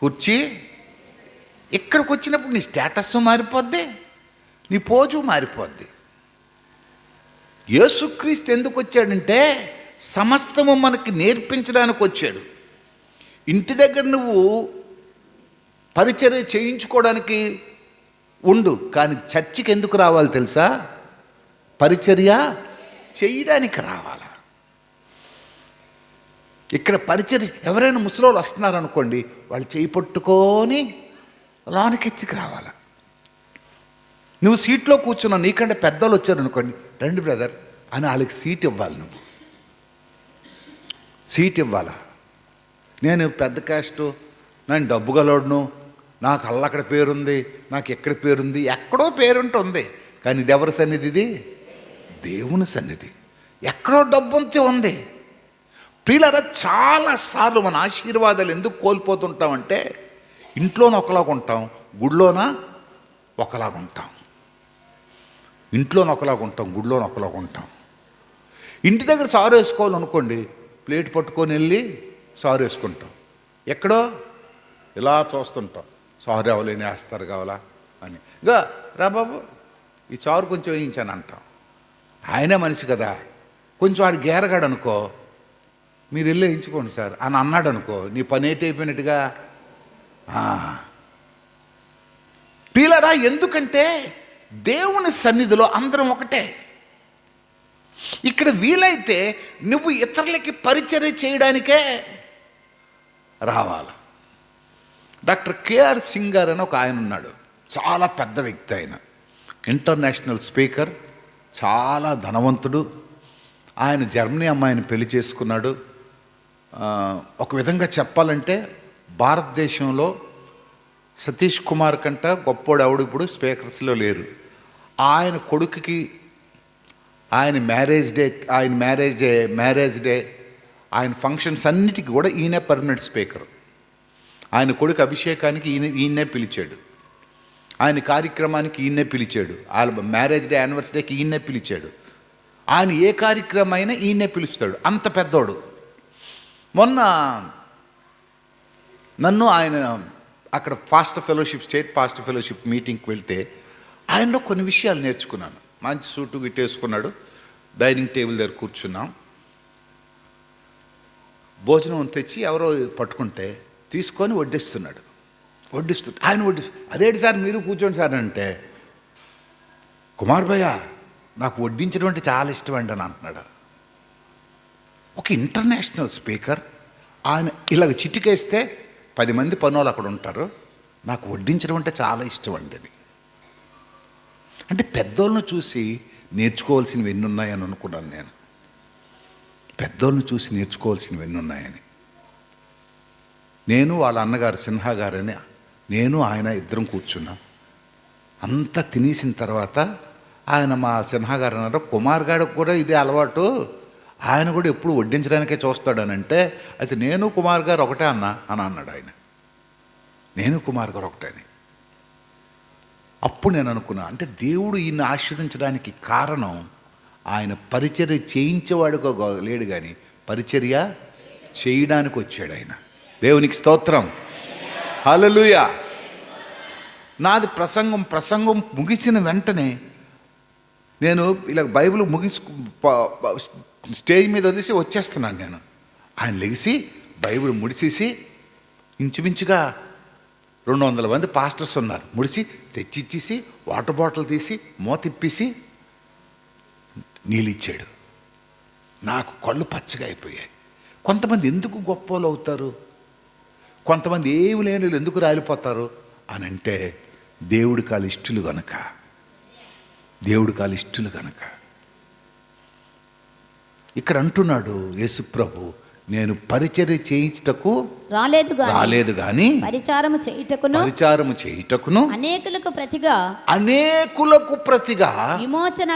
కుర్చీ. ఇక్కడికి వచ్చినప్పుడు నీ స్టేటస్ మారిపోద్ది, నీ పోజు మారిపోద్ది. యేసుక్రీస్తు ఎందుకు వచ్చాడంటే సమస్తము మనకి నేర్పించడానికి వచ్చాడు. ఇంటి దగ్గర నువ్వు పరిచర్య చేయించుకోవడానికి ఉండు, కానీ చర్చికి ఎందుకు రావాలి తెలుసా? పరిచర్య చేయడానికి రావాలా. ఇక్కడ పరిచర్య ఎవరైనా ముసలోళ్ళు వస్తున్నారనుకోండి, వాళ్ళు చేయి పట్టుకొని లోనకెచ్చికి రావాలా. నువ్వు సీట్లో కూర్చున్నావు, నీకంటే పెద్దలు వచ్చారనుకోండి, రండి బ్రదర్ అని వాళ్ళకి సీట్ ఇవ్వాలి. నువ్వు సీట్ ఇవ్వాలా. నేను పెద్ద క్యాస్టు, నేను డబ్బు గలవాడును, నాకు అక్కడ పేరుంది, నాకు ఎక్కడ పేరుంది, ఎక్కడో పేరుంటుంది. కానీ ఇది ఎవరి సన్నిధి? ఇది దేవుని సన్నిధి. ఎక్కడో డబ్బుంతే ఉంది. ప్రియులారా, చాలాసార్లు మన ఆశీర్వాదాలు ఎందుకు కోల్పోతుంటామంటే ఇంట్లోన ఒకలాగా ఉంటాం, గుడిలోన ఒకలాగా ఉంటాం. ఇంట్లోన ఒకలాగా ఉంటాం, గుడిలోన ఒకలాగా ఉంటాం. ఇంటి దగ్గర సారు వేసుకోవాలనుకోండి, ప్లేట్ పట్టుకొని వెళ్ళి సారు వేసుకుంటాం. ఎక్కడో ఇలా చూస్తుంటాం, సారు ఎవరైనా వేస్తారు కావాలా అని. ఇంకా రా బాబు ఈ చారు కొంచెం వేయించాను అంటాం. ఆయనే మనిషి కదా, కొంచెం వాడు గేరగాడు అనుకో, మీరు వెళ్ళి వేయించుకోండి సార్ అని అన్నాడు అనుకో, నీ పని అయిపోయినట్టుగా. పీలరా, ఎందుకంటే దేవుని సన్నిధిలో అందరం ఒకటే. ఇక్కడ వీలైతే నువ్వు ఇతరులకి పరిచర్య చేయడానికే రావాలి. డాక్టర్ కేఆర్ సింగ్ గారు అని ఒక ఆయన ఉన్నాడు, చాలా పెద్ద వ్యక్తి. ఆయన ఇంటర్నేషనల్ స్పీకర్, చాలా ధనవంతుడు. ఆయన జర్మనీ అమ్మాయిని పెళ్లి చేసుకున్నాడు. ఒక విధంగా చెప్పాలంటే భారతదేశంలో సతీష్ కుమార్ కంట గొప్పోడు ఎవడు ఇప్పుడు స్పీకర్స్లో లేరు. ఆయన కొడుకుకి ఆయన మ్యారేజ్ డే ఆయన ఫంక్షన్స్ అన్నిటికీ కూడా ఈయనే పర్మనెంట్ స్పీకర్. ఆయన కొడుకు అభిషేకానికి ఈయన్నే పిలిచాడు, ఆయన కార్యక్రమానికి ఈయన్నే పిలిచాడు, వాళ్ళ మ్యారేజ్ డే యానివర్సరీకి ఈయన్నే పిలిచాడు. ఆయన ఏ కార్యక్రమం అయినా ఈయన్నే పిలుస్తాడు, అంత పెద్దోడు. మొన్న నన్ను ఆయన అక్కడ స్టేట్ పాస్ట్ ఫెలోషిప్ మీటింగ్కి వెళ్తే ఆయనలో కొన్ని విషయాలు నేర్చుకున్నాను. మంచి సూటు గిట్టేసుకున్నాడు, డైనింగ్ టేబుల్ దగ్గర కూర్చున్నాం. భోజనం తెచ్చి ఎవరో పట్టుకుంటే తీసుకొని వడ్డిస్తున్నాడు. ఆయన అదేంటి సార్ మీరు కూర్చోండి సార్ అంటే, కుమార్ భయ్య నాకు వడ్డించడం అంటే చాలా ఇష్టం అండి అని అంటున్నాడు. ఒక ఇంటర్నేషనల్ స్పీకర్, ఆయన ఇలాగ చిటికేస్తే 10 మంది పనులు అక్కడ ఉంటారు, నాకు వడ్డించడం అంటే చాలా ఇష్టం అండి అని. అంటే పెద్దోళ్ళను చూసి నేర్చుకోవాల్సినవి ఎన్ని ఉన్నాయని అనుకున్నాను నేను. పెద్దోళ్ళని చూసి నేర్చుకోవాల్సినవి ఎన్ని ఉన్నాయని. నేను వాళ్ళ అన్నగారు సిన్హా గారని, నేను ఆయన ఇద్దరం కూర్చున్నాం. అంతా తినేసిన తర్వాత ఆయన మా సిన్హా గారు అన్నారు, కుమార్ గారికి కూడా ఇదే అలవాటు, ఆయన కూడా ఎప్పుడు వడ్డించడానికే చూస్తాడనంటే, అయితే నేను కుమార్ గారు ఒకటే అని అన్నాడు ఆయన. నేను కుమార్ గారు ఒకటే అని. అప్పుడు నేను అనుకున్నా, అంటే దేవుడు ఈయన ఆశీర్వదించడానికి కారణం ఆయన పరిచర్య చేయించేవాడుగా లేడు, కానీ పరిచర్య చేయడానికి వచ్చాడు ఆయన. దేవునికి స్తోత్రం, హల్లెలూయా. నాది ప్రసంగం ముగిసిన వెంటనే నేను ఇలా బైబిల్ స్టేజ్ మీద వదిలేసి వచ్చేస్తున్నాను నేను. ఆయన లెగిసి బైబిల్ ముడిసేసి, ఇంచుమించుగా 200 మంది పాస్టర్స్ ఉన్నారు, ముడిసి తెచ్చిచ్చేసి వాటర్ బాటిల్ తీసి మూతిప్పేసి నీళ్ళు ఇచ్చాడు. నాకు కళ్ళు పచ్చగా అయిపోయాయి. కొంతమంది ఎందుకు గొప్పలు అవుతారు, కొంతమంది ఏమి లేని ఎందుకు రాలిపోతారు అని అంటే, దేవుడికి వాళ్ళ ఇష్టలు కనుక. ఇక్కడ అంటున్నాడు యేసు ప్రభు, నేను పరిచర్య చేయించుటకు రాలేదు గాని పరిచారము చేయుటకును అనేకులకు ప్రతిగా విమోచన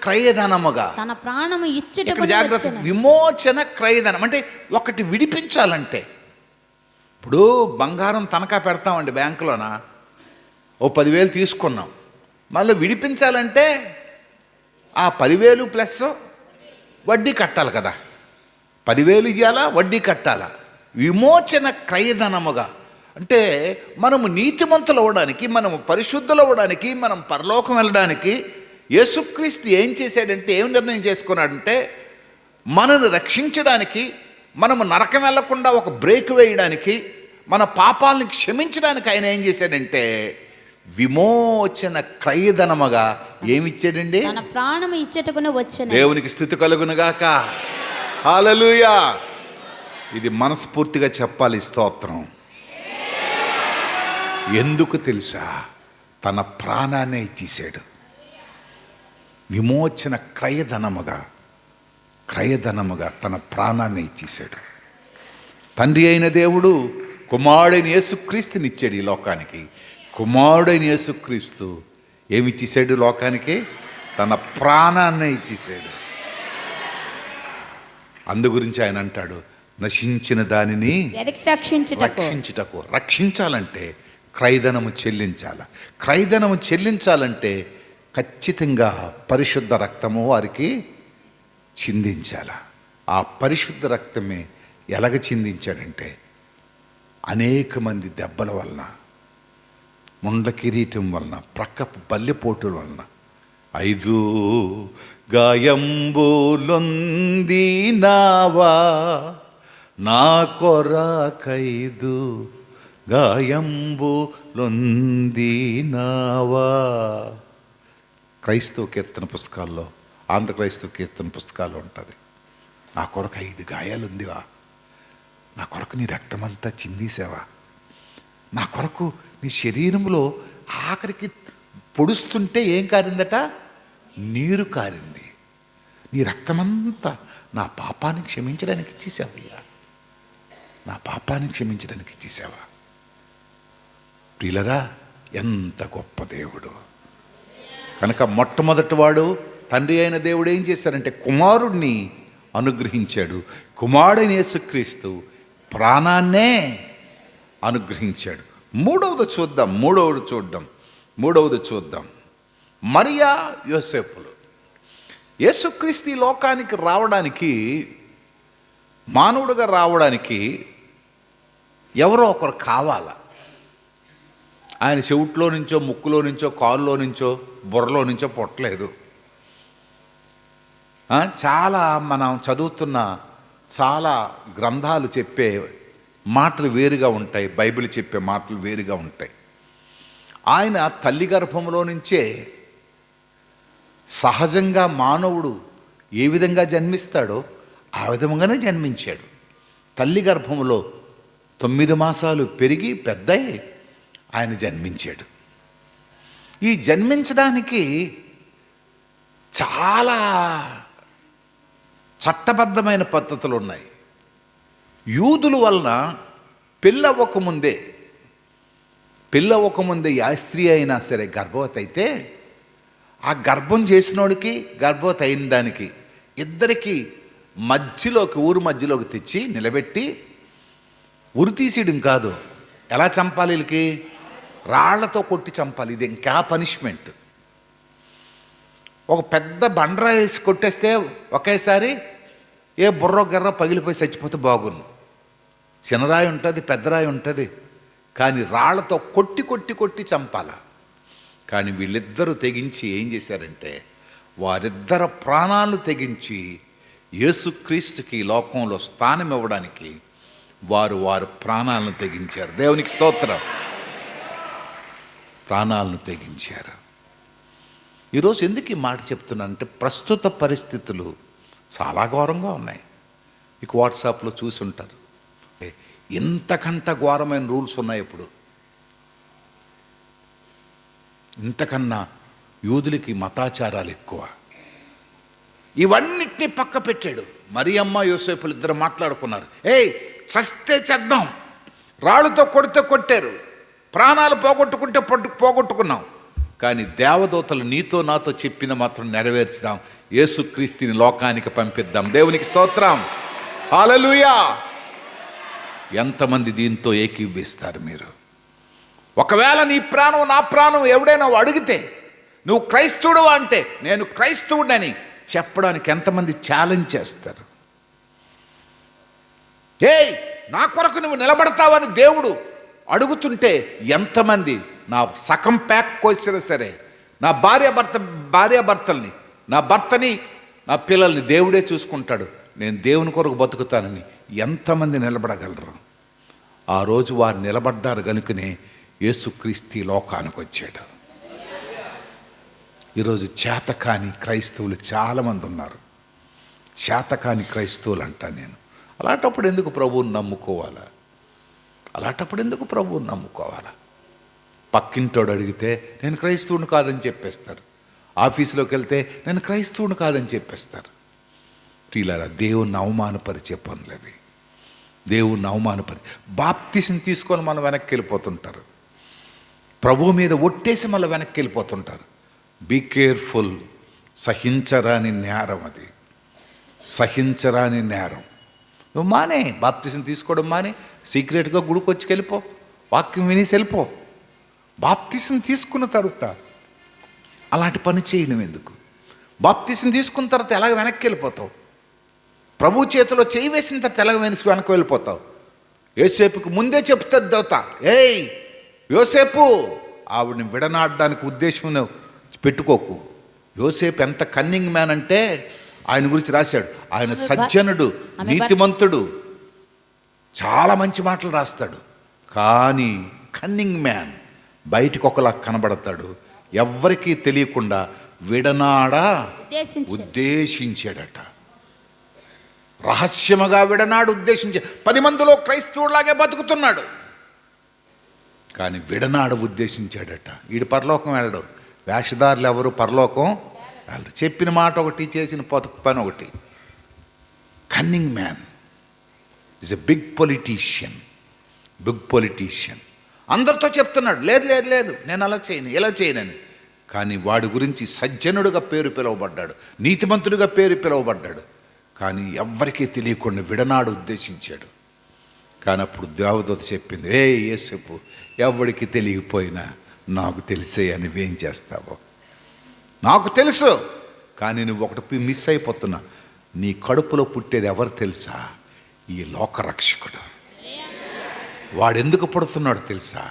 క్రయధనముగా తన ప్రాణము ఇచ్చుటకు జాగ్రత్త. విమోచన క్రయధనం అంటే ఒకటి విడిపించాలంటే, ఇప్పుడు బంగారం తనఖా పెడతామండి బ్యాంకులోన, ఓ 10,000 తీసుకున్నాం, మళ్ళీ విడిపించాలంటే ఆ 10,000 ప్లస్ వడ్డీ కట్టాలి కదా. 10,000 ఇవ్వాలా, వడ్డీ కట్టాలా. విమోచన క్రయధనముగా అంటే మనము నీతిమంతులు అవ్వడానికి, మనము పరిశుద్ధులు అవ్వడానికి, మనం పరలోకం వెళ్ళడానికి యేసుక్రీస్తు ఏం చేశాడంటే, ఏం నిర్ణయం చేసుకున్నాడంటే, మనను రక్షించడానికి, మనము నరకం వెళ్లకుండా ఒక బ్రేక్ వేయడానికి, మన పాపాలను క్షమించడానికి ఆయన ఏం చేశాడంటే విమోచన క్రయధనముగా ఏమిచ్చాడండి? తన ప్రాణము ఇచ్చుటకును వచ్చెను. దేవునికి స్తుతి కలుగునుగాక. హల్లెలూయా. ఇది మనస్ఫూర్తిగా చెప్పాలి, స్తోత్రం. ఎందుకు తెలుసా? తన ప్రాణాన్ని ఇచ్చేశాడు. విమోచన క్రయధనముగా తన ప్రాణాన్ని ఇచ్చేశాడు. తండ్రి అయిన దేవుడు కుమారుడైన యేసుక్రీస్తుని ఇచ్చాడు ఈ లోకానికి. కుమారుడైన యేసుక్రీస్తు ఏమిచ్చేశాడు లోకానికి? తన ప్రాణాన్ని ఇచ్చేశాడు. అందు గురించి ఆయన అంటాడు, నశించిన దానిని రక్షించాలంటే క్రయధనము చెల్లించాలంటే ఖచ్చితంగా పరిశుద్ధ రక్తము వారికి చిందించాల. ఆ పరిశుద్ధ రక్తమే ఎలాగ చిందించాడంటే, అనేక మంది దెబ్బల వలన, ముండ్ల కిరీటం వలన, ప్రక్కపు బల్లెపోటుల వలన 5 గాయంబులొందినావా నా కొరకైదు గాయంబులొందినావా. క్రైస్తవ కీర్తన పుస్తకాల్లో, ఆంధ్ర క్రైస్తవ కీర్తన పుస్తకాల్లో ఉంటుంది, నా కొరకు 5 గాయాలు ఉందివా, నా కొరకు నీ రక్తమంతా చిందేసావా, నా కొరకు నీ శరీరంలో ఆఖరికి పొడుస్తుంటే ఏం కారిందట? నీరు కారింది. నీ రక్తమంతా నా పాపాన్ని క్షమించడానికి ఇచ్చేసావయ్యా, నా పాపాన్ని క్షమించడానికి ఇచ్చేసావా. ప్రియులరా, ఎంత గొప్ప దేవుడు. కనుక మొట్టమొదటి వాడు తండ్రి అయిన దేవుడు ఏం చేశారంటే కుమారుడిని అనుగ్రహించాడు. కుమారుడైన యేసుక్రీస్తు ప్రాణాన్నే అనుగ్రహించాడు. మూడవది చూద్దాం. మరియా యోసేపులు. యేసుక్రీస్తు ఈ లోకానికి రావడానికి, మానవుడిగా రావడానికి ఎవరో ఒకరు కావాలా. ఆయన చెవుట్లో నుంచో, ముక్కులో నుంచో, కాలులో నుంచో, బుర్రలో నుంచో పుట్టలేదు. చాలా మనం చదువుతున్న చాలా గ్రంథాలు చెప్పే మాటలు వేరుగా ఉంటాయి, బైబిల్ చెప్పే మాటలు వేరుగా ఉంటాయి. ఆయన తల్లి గర్భంలో నుంచే సహజంగా మానవుడు ఏ విధంగా జన్మిస్తాడో ఆ విధంగానే జన్మించాడు. తల్లి గర్భంలో 9 మాసాలు పెరిగి పెద్దయి ఆయన జన్మించాడు. ఈ జన్మించడానికి చాలా చట్టబద్ధమైన పద్ధతులు ఉన్నాయి. యూదుల వలన పెళ్ళవ్వకముందే ఆ స్త్రీ అయినా సరే గర్భవతి అయితే, ఆ గర్భం చేసినోడికి గర్భవతి అయిన దానికి ఇద్దరికి ఊరు మధ్యలోకి తెచ్చి నిలబెట్టి, ఉరి తీసేయడం కాదు, ఎలా చంపాలి, వీళ్ళకి రాళ్లతో కొట్టి చంపాలి. ఇది ఇంకా పనిష్మెంట్. ఒక పెద్ద బండరా వేసి కొట్టేస్తే ఒకేసారి ఏ బుర్ర పగిలిపోయి చచ్చిపోతే బాగుండు. చిన్నరాయి ఉంటుంది, పెద్దరాయి ఉంటుంది, కానీ రాళ్లతో కొట్టి చంపాల. కానీ వీళ్ళిద్దరూ తెగించి ఏం చేశారంటే, వారిద్దరు ప్రాణాలు తెగించి యేసుక్రీస్తుకి లోకంలో స్థానం ఇవ్వడానికి వారు ప్రాణాలను తెగించారు. దేవునికి స్తోత్రం. ప్రాణాలను తెగించారు. ఈరోజు ఎందుకు ఈ మాట చెప్తున్నానంటే, ప్రస్తుత పరిస్థితులు చాలా ఘోరంగా ఉన్నాయి. మీకు వాట్సాప్లో చూసి ఉంటారు, ఇంతకంటే ఘోరమైన రూల్స్ ఉన్నాయి. ఇప్పుడు ఇంతకన్నా యూదులకి మతాచారాలు ఎక్కువ. ఇవన్నిటినీ పక్క పెట్టాడు. మరియమ్మ యోసేపులు ఇద్దరు మాట్లాడుకున్నారు. చస్తే చేద్దాం, రాళ్ళతో కొడితే కొట్టారు, ప్రాణాలు పోగొట్టుకుంటే పోగొట్టుకున్నాం, కానీ దేవదూతలు నీతో నాతో చెప్పింది మాత్రం నెరవేర్చుదాం, యేసుక్రీస్తుని లోకానికి పంపిద్దాం. దేవునికి స్తోత్రం, హల్లెలూయా. ఎంతమంది దీంతో ఏకీభవిస్తారు మీరు? ఒకవేళ నీ ప్రాణం నా ప్రాణం ఎవడైనా అడిగితే నువ్వు క్రైస్తవుడు అంటే నేను క్రైస్తవుడని చెప్పడానికి ఎంతమంది ఛాలెంజ్ చేస్తారు? నా కొరకు నువ్వు నిలబడతావని దేవుడు అడుగుతుంటే ఎంతమంది నా సగం ప్యాక్ కోసినా సరే, నా భార్యాభర్తల్ని, నా భర్తని, నా పిల్లల్ని దేవుడే చూసుకుంటాడు, నేను దేవుని కొరకు బతుకుతానని ఎంతమంది నిలబడగలరు? ఆ రోజు వారు నిలబడ్డారు కనుకనే యేసుక్రీస్తు లోకానికి వచ్చాడు. ఈరోజు చేతకాని క్రైస్తవులు చాలామంది ఉన్నారు. చేతకాని క్రైస్తవులు అంటా నేను. అలాంటప్పుడు ఎందుకు ప్రభువుని నమ్ముకోవాలా? పక్కింటోడు అడిగితే నేను క్రైస్తవుని కాదని చెప్పేస్తారు. ఆఫీసులోకి వెళ్తే నేను క్రైస్తవుని కాదని చెప్పేస్తారు. ప్రియులారా, దేవుణ్ణి అవమానపరిచే పనులవి. దేవుణ్ణి బాప్తిసం తీసుకొని మనం వెనక్కి వెళ్ళిపోతుంటారు. ప్రభువు మీద ఒట్టేసి మళ్ళీ వెనక్కి వెళ్ళిపోతుంటారు. Be careful. సహించరాని నేరం అది, సహించరాని నేరం. నువ్వు మానే, బాప్తిసం తీసుకోవడం మానే, సీక్రెట్గా గుడికొచ్చి వెళ్ళిపో, వాక్యం వినేసి వెళ్ళిపో. బాప్తిసం తీసుకున్న తర్వాత అలాంటి పని చేయడం ఎందుకు? బాప్తిసం తీసుకున్న తర్వాత ఎలాగ వెనక్కి వెళ్ళిపోతావు? ప్రభు చేతిలో చేయి వేసిన తర్వాత ఎలాగ వెనక్కి వెళ్ళిపోతావు? యోసేపుకి ముందే చెప్తుంది దేవత, యోసేపు ఆవిడని విడనాడడానికి ఉద్దేశం పెట్టుకోకు. యోసేపు ఎంత కన్నింగ్ మ్యాన్ అంటే ఆయన గురించి రాశాడు. ఆయన సజ్జనుడు, నీతిమంతుడు, చాలా మంచి మాటలు రాస్తాడు. కానీ కన్నింగ్ మ్యాన్, బయటికి ఒకలా కనబడతాడు, ఎవ్వరికీ తెలియకుండా విడనాడా ఉద్దేశించాడట. రహస్యముగా విడనాడు ఉద్దేశించే 10 మందిలో క్రైస్తవులాగే బతుకుతున్నాడు, కానీ విడనాడు ఉద్దేశించాడట. వీడు పరలోకం వెళ్ళడు. వేషధారులు ఎవరు పరలోకం వెళ్ళరు. చెప్పిన మాట ఒకటి, చేసిన పని ఒకటి. Cunning man is a big politician. అందరితో చెప్తున్నాడు, లేదు లేదు లేదు నేను అలా చేయను, ఇలా చేయనని. కానీ వాడి గురించి సజ్జనుడుగా పేరు పిలువబడ్డాడు, నీతిమంతుడిగా పేరు పిలువబడ్డాడు. కానీ ఎవ్వరికీ తెలియకుండా విడనాడు ఉద్దేశించాడు. కానీ అప్పుడు దేవదూత చెప్పింది, యేసేపు, ఎవరికి తెలియకపోయినా నాకు తెలిసే అని నువ్వేం చేస్తావో నాకు తెలుసు. కానీ నువ్వు ఒకటి మిస్ అయిపోతున్నా. నీ కడుపులో పుట్టేది ఎవరు తెలుసా? ఈ లోకరక్షకుడు. వాడెందుకు పుడుతున్నాడు తెలుసా?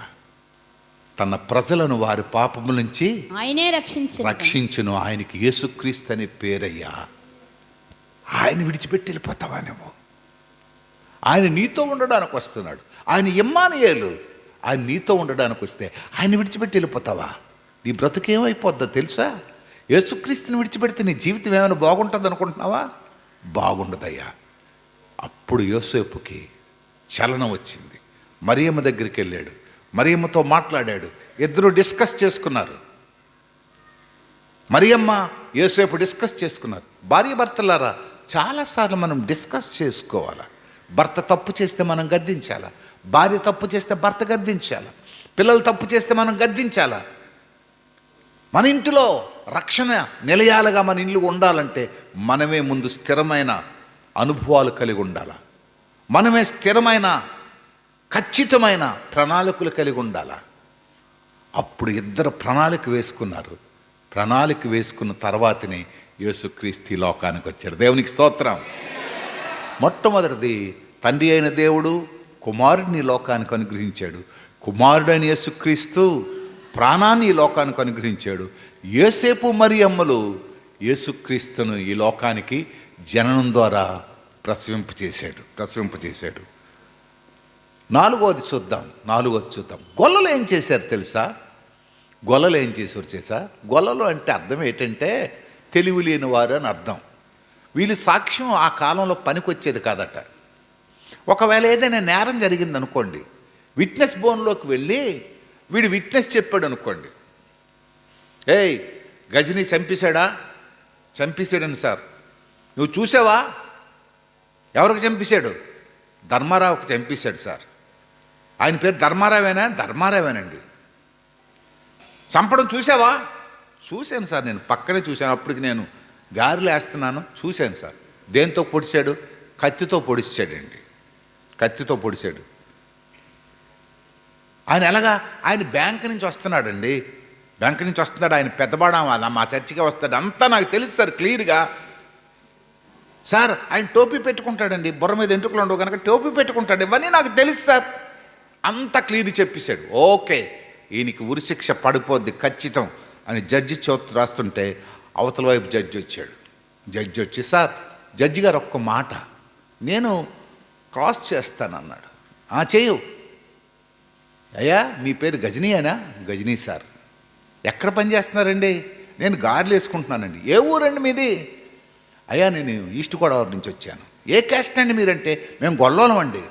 తన ప్రజలను వారి పాపముల నుంచి ఆయనే రక్షించును. ఆయనకి యేసుక్రీస్తు అనే పేరయ్యా. ఆయన విడిచిపెట్టి వెళ్ళిపోతావా నువ్వు? ఆయన నీతో ఉండడానికి వస్తున్నాడు. ఆయన ఇమ్మానుయేలు, ఆయన నీతో ఉండడానికి వస్తే ఆయన విడిచిపెట్టి వెళ్ళిపోతావా? నీ బ్రతుకేమైపోద్దో తెలుసా? యేసుక్రీస్తుని విడిచిపెడితే నీ జీవితం ఏమైనా బాగుంటుంది అనుకుంటున్నావా? బాగుండదయ్యా. అప్పుడు యోసేపుకి చలనం వచ్చింది. మరియమ్మ దగ్గరికి వెళ్ళాడు, మరియమ్మతో మాట్లాడాడు. ఇద్దరు డిస్కస్ చేసుకున్నారు. మరియమ్మ యోసేపు డిస్కస్ చేసుకున్నారు. భార్య భర్తలారా, చాలాసార్లు మనం డిస్కస్ చేసుకోవాలా. భర్త తప్పు చేస్తే మనం గద్దించాలా, భార్య తప్పు చేస్తే భర్త గద్దించాలా, పిల్లలు తప్పు చేస్తే మనం గద్దించాలా. మన ఇంటిలో రక్షణ నిలయాలుగా మన ఇల్లు ఉండాలంటే మనమే ముందు స్థిరమైన అనుభవాలు కలిగి ఉండాలా. మనమే స్థిరమైన ఖచ్చితమైన ప్రణాళికలు కలిగి ఉండాలా. అప్పుడు ఇద్దరు ప్రణాళిక వేసుకున్నారు. ప్రణాళిక వేసుకున్న తర్వాతనే యేసుక్రీస్తు లోకానికి వచ్చాడు. దేవునికి స్తోత్రం. మొట్టమొదటిది, తండ్రి అయిన దేవుడు కుమారుడిని లోకానికి అనుగ్రహించాడు. కుమారుడైన యేసుక్రీస్తు ప్రాణాన్ని ఈ లోకానికి అనుగ్రహించాడు. యోసేపు మరియమ్మలు యేసుక్రీస్తును ఈ లోకానికి జననం ద్వారా ప్రసవింపచేశాడు. నాలుగోది చూద్దాం. గొల్లలు ఏం చేశారు తెలుసా? గొల్లలు అంటే అర్థం ఏంటంటే తెలివి లేని వారు అని అర్థం. వీళ్ళ సాక్ష్యం ఆ కాలంలో పనికొచ్చేది కాదట. ఒకవేళ ఏదైనా నేరం జరిగింది అనుకోండి, విట్నెస్ బోన్లోకి వెళ్ళి వీడు విట్నెస్ చెప్పాడు అనుకోండి, గజని చంపేశాడని సార్, నువ్వు చూసావా? ఎవరికి చంపేశాడు? ధర్మారావుకి చంపేశాడు సార్. ఆయన పేరు ధర్మారావేనా? ధర్మారావేనండి. చంపడం చూసావా? చూశాను సార్, నేను పక్కనే చూశాను. అప్పటికి నేను గారెలు వేస్తున్నాను, చూశాను సార్. దేంతో పొడిచాడు? కత్తితో పొడిచాడండి, కత్తితో పొడిచాడు. ఆయన ఎలాగా? ఆయన బ్యాంక్ నుంచి వస్తున్నాడండి, బ్యాంక్ నుంచి వస్తున్నాడు. ఆయన పెద్దబాడ మా చర్చిగా వస్తాడు, అంతా నాకు తెలుసు సార్ క్లియర్గా. సార్ ఆయన టోపీ పెట్టుకుంటాడండి, బుర్ర మీద ఎంట్రుకలు ఉండవు కనుక టోపీ పెట్టుకుంటాడు, ఇవన్నీ నాకు తెలుసు సార్. అంతా క్లియర్ చెప్పేశాడు. ఓకే, ఈయనకి ఉరిశిక్ష పడిపోద్ది ఖచ్చితం అని జడ్జి చోటు రాస్తుంటే అవతల వైపు జడ్జి వచ్చాడు. జడ్జి వచ్చి, సార్ జడ్జి గారు ఒక్క మాట, నేను క్రాస్ చేస్తానన్నాడు. చేయు. అయ్యా మీ పేరు గజనీయేనా? గజనీ సార్. ఎక్కడ పని చేస్తున్నారండి? నేను గారెలు వేసుకుంటున్నానండి. ఏ ఊరండి మీది? అయ్యా నేను ఈస్ట్ గోదావరి నుంచి వచ్చాను. ఏ క్యాస్ట్ అండి మీరంటే? మేము గొల్లోలం అండి.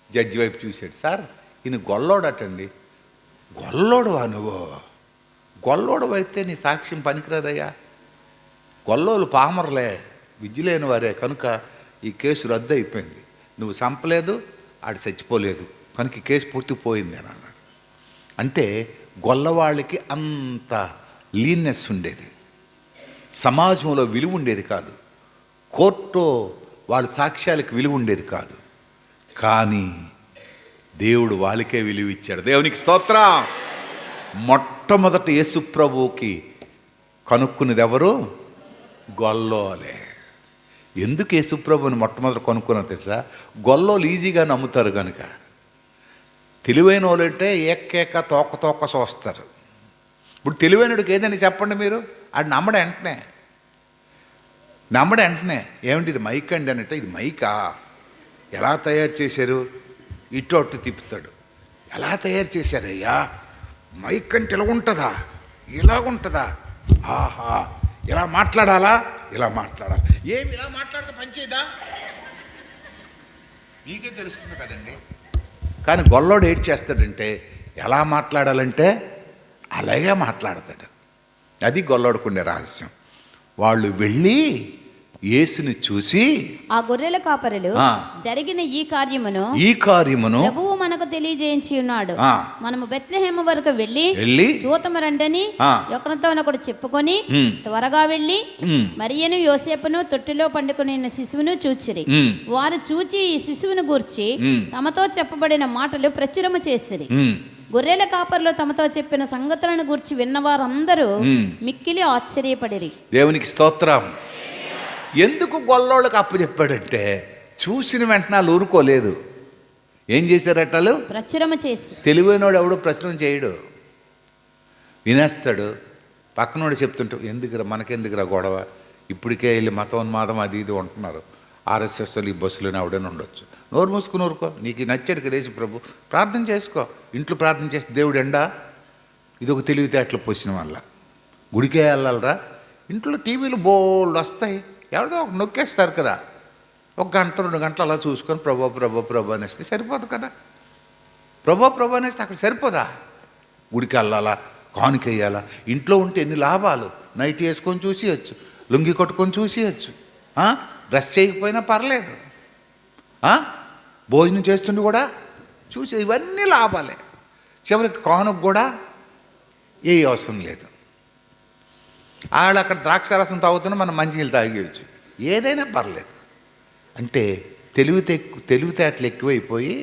జడ్జి వైపు చూశాడు. సార్ ఈయన గొల్లోడటండి. గొల్లోడువా నువ్వు? గొల్లోడు అయితే నీ సాక్ష్యం పనికిరాదయ్యా. గొల్లోలు పామర్లే, విద్య లేని వారే కనుక ఈ కేసు రద్దు అయిపోయింది. నువ్వు చంపలేదు, ఆడు చచ్చిపోలేదు కనుక ఈ కేసు పూర్తిపోయింది అని అన్నాడు. అంటే గొల్లవాళ్ళకి అంత లీన్నెస్ ఉండేది, సమాజంలో విలువ ఉండేది కాదు, కోర్టు వాళ్ళ సాక్ష్యాలకు విలువ ఉండేది కాదు. కానీ దేవుడు వాళ్ళకే విలువ ఇచ్చాడు. దేవునికి స్తోత్రం. మొట్టమొదట యేసు ప్రభువుకి కనుక్కున్నది ఎవరు? గొల్లోలే. ఎందుకు యేసు ప్రభువుని మొట్టమొదట కనుక్కున్నారు తెలుసా? గొల్లోలు ఈజీగా నమ్ముతారు కనుక. తెలివైన వాళ్ళు అంటే ఏకేక తోక చూస్తారు. ఇప్పుడు తెలివైనడికి ఏదని చెప్పండి మీరు, ఆడు నమ్మడు వెంటనే. ఏమిటి ఇది మైక్ అండి అంటే, ఇది మైకా? ఎలా తయారు చేశారు? ఇటు అటు తిప్పుతాడు. ఎలా తయారు చేశారయ్యా? మైక్ అంటే ఇలాగుంటుందా? ఇలాగుంటుందా? ఆహా, ఇలా మాట్లాడాలా? ఇలా మాట్లాడాలి. ఏమి ఇలా మాట్లాడితే పనిచేయదా? మీకే తెలుస్తుంది కదండి. కానీ గొల్లోడు ఏం చేస్తాడంటే, ఎలా మాట్లాడాలంటే అలాగే మాట్లాడతాడు. అది గొల్లోడుకుండే రహస్యం. వాళ్ళు వెళ్ళి యేసుని చూసి, ఆ గొర్రెల కాపరులు జరిగిన ఈ కార్యమును ప్రభువు మనకు తెలియజేయించి ఉన్నాడు. మనము బెత్లెహేము వరకు వెళ్ళి చూతము రండని ఒకరితో చెప్పుకొని త్వరగా వెళ్ళి మరియను యోసేపును తొట్టిలో పండుకుని శిశువును చూచిరి. వారు చూచి ఈ శిశువును గూర్చి తమతో చెప్పబడిన మాటలు ప్రచురము చేసిరి. గొర్రెల కాపర్లు తమతో చెప్పిన సంగతులను గూర్చి విన్నవారందరూ మిక్కిలి ఆశ్చర్యపడిరి. దేవునికి స్తోత్రం. ఎందుకు గొల్లోళ్ళకి అప్పచెప్పాడంటే, చూసిన వెంటనే వాళ్ళు ఊరుకోలేదు. ఏం చేశారట్టాలు? ప్రచురమ చేసి. తెలివైనోడు ఎవడు ప్రచురణ చేయడు, వినేస్తాడు. పక్కనోడు చెప్తుంటే మనకెందుకురా గొడవ, ఇప్పటికే వెళ్ళి మతోన్మాదం అది ఇది ఉంటున్నారు. ఆర్ఎస్ఎస్లు ఈ బస్సులోనే ఆవిడని ఉండొచ్చు. నోరు మూసుకుని ఊరుకో. నీకు నచ్చాడు కదా యేసు ప్రభు, ప్రార్థన చేసుకో. ఇంట్లో ప్రార్థన చేస్తే దేవుడు ఎండా? ఇది ఒక తెలివితేటలు పోసిన వల్ల. గుడికే వెళ్ళాలరా? ఇంట్లో టీవీలు బోల్డ్ వస్తాయి, ఎవరిదో ఒక నొక్కేస్తారు కదా. 1 గంట 2 గంటలు అలా చూసుకొని ప్రభు అనేస్తే సరిపోదు కదా. ప్రభు అనేస్తే అక్కడ సరిపోదా? గుడికి వెళ్ళాలా, కానుక వేయాలా? ఇంట్లో ఉంటే ఎన్ని లాభాలు. నైట్ వేసుకొని చూసేయచ్చు, లుంగి కొట్టుకొని చూసేయచ్చు, డ్రెస్ చేయకపోయినా పర్లేదు, భోజనం చేస్తుండే కూడా చూసి, ఇవన్నీ లాభాలే. చివరికి కానుక కూడా ఏ అవసరం లేదు. వాళ్ళు అక్కడ ద్రాక్షారసం తాగుతున్నా మనం మంచినీళ్ళు తాగేయచ్చు, ఏదైనా పర్లేదు. అంటే తెలివితేటలు ఎక్కువైపోయి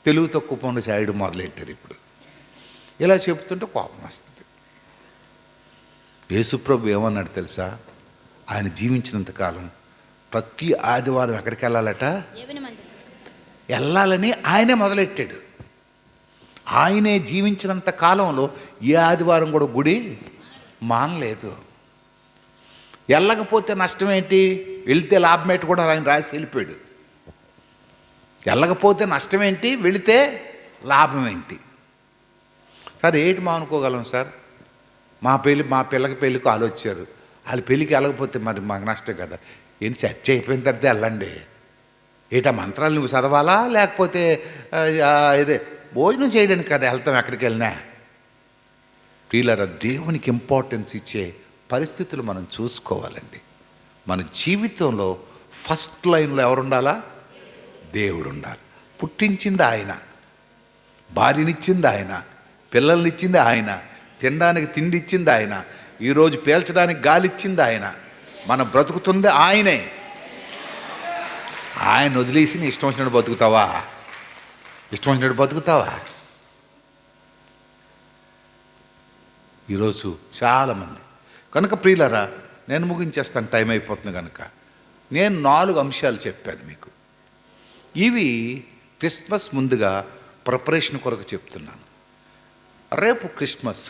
తెలుగు తక్కువ పనులు చేయడం మొదలెట్టారు. ఇప్పుడు ఇలా చెప్తుంటే కోపం వస్తుంది. యేసుప్రభు ఏమన్నాడు తెలుసా? ఆయన జీవించినంతకాలం ప్రతి ఆదివారం ఎక్కడికి వెళ్ళాలట? వెళ్ళాలని ఆయనే మొదలెట్టాడు. ఆయనే జీవించినంత కాలంలో ఏ ఆదివారం కూడా గుడి మానలేదు. వెళ్ళకపోతే నష్టం ఏంటి, వెళితే లాభం ఏంటి కూడా ఆయన రాసి వెళ్ళిపోయాడు. వెళ్ళకపోతే నష్టం ఏంటి, వెళితే లాభం ఏంటి? సార్ ఏంటి మానుకోగలం సార్? మా పిల్లకి పెళ్ళికి ఆలోచించారు, వాళ్ళ పెళ్ళికి వెళ్ళకపోతే మరి మాకు నష్టం కదా. ఏంటి చర్చ అయిపోయిన తర్వాత వెళ్ళండి. ఏటా మంత్రాలు నువ్వు చదవాలా, లేకపోతే ఇదే భోజనం చేయడానికి కదా వెళ్తాం ఎక్కడికి వెళ్ళినా? ప్రియులారా, దేవునికి ఇంపార్టెన్స్ ఇచ్చే పరిస్థితులు మనం చూసుకోవాలండి. మన జీవితంలో ఫస్ట్ లైన్లో ఎవరు ఉండాలా? దేవుడు ఉండాలి. పుట్టించింది ఆయన, భార్యనిచ్చింది ఆయన, పిల్లల్నిచ్చింది ఆయన, తినడానికి తిండి ఇచ్చింది ఆయన, ఈరోజు పీల్చడానికి గాలి ఇచ్చింది ఆయన, మన బ్రతుకుతుంది ఆయనే. ఆయన వదిలేసి నీ ఇష్టం వచ్చినట్టు బతుకుతావా? ఇష్టం వచ్చినట్టు బతుకుతావా? ఈరోజు చాలామంది కనుక ప్రియులరా, నేను ముగించేస్తాను, టైం అయిపోతుంది కనుక నేను 4 అంశాలు చెప్పాను మీకు. ఇవి క్రిస్మస్ ముందుగా ప్రిపరేషన్ కొరకు చెప్తున్నాను. రేపు క్రిస్మస్,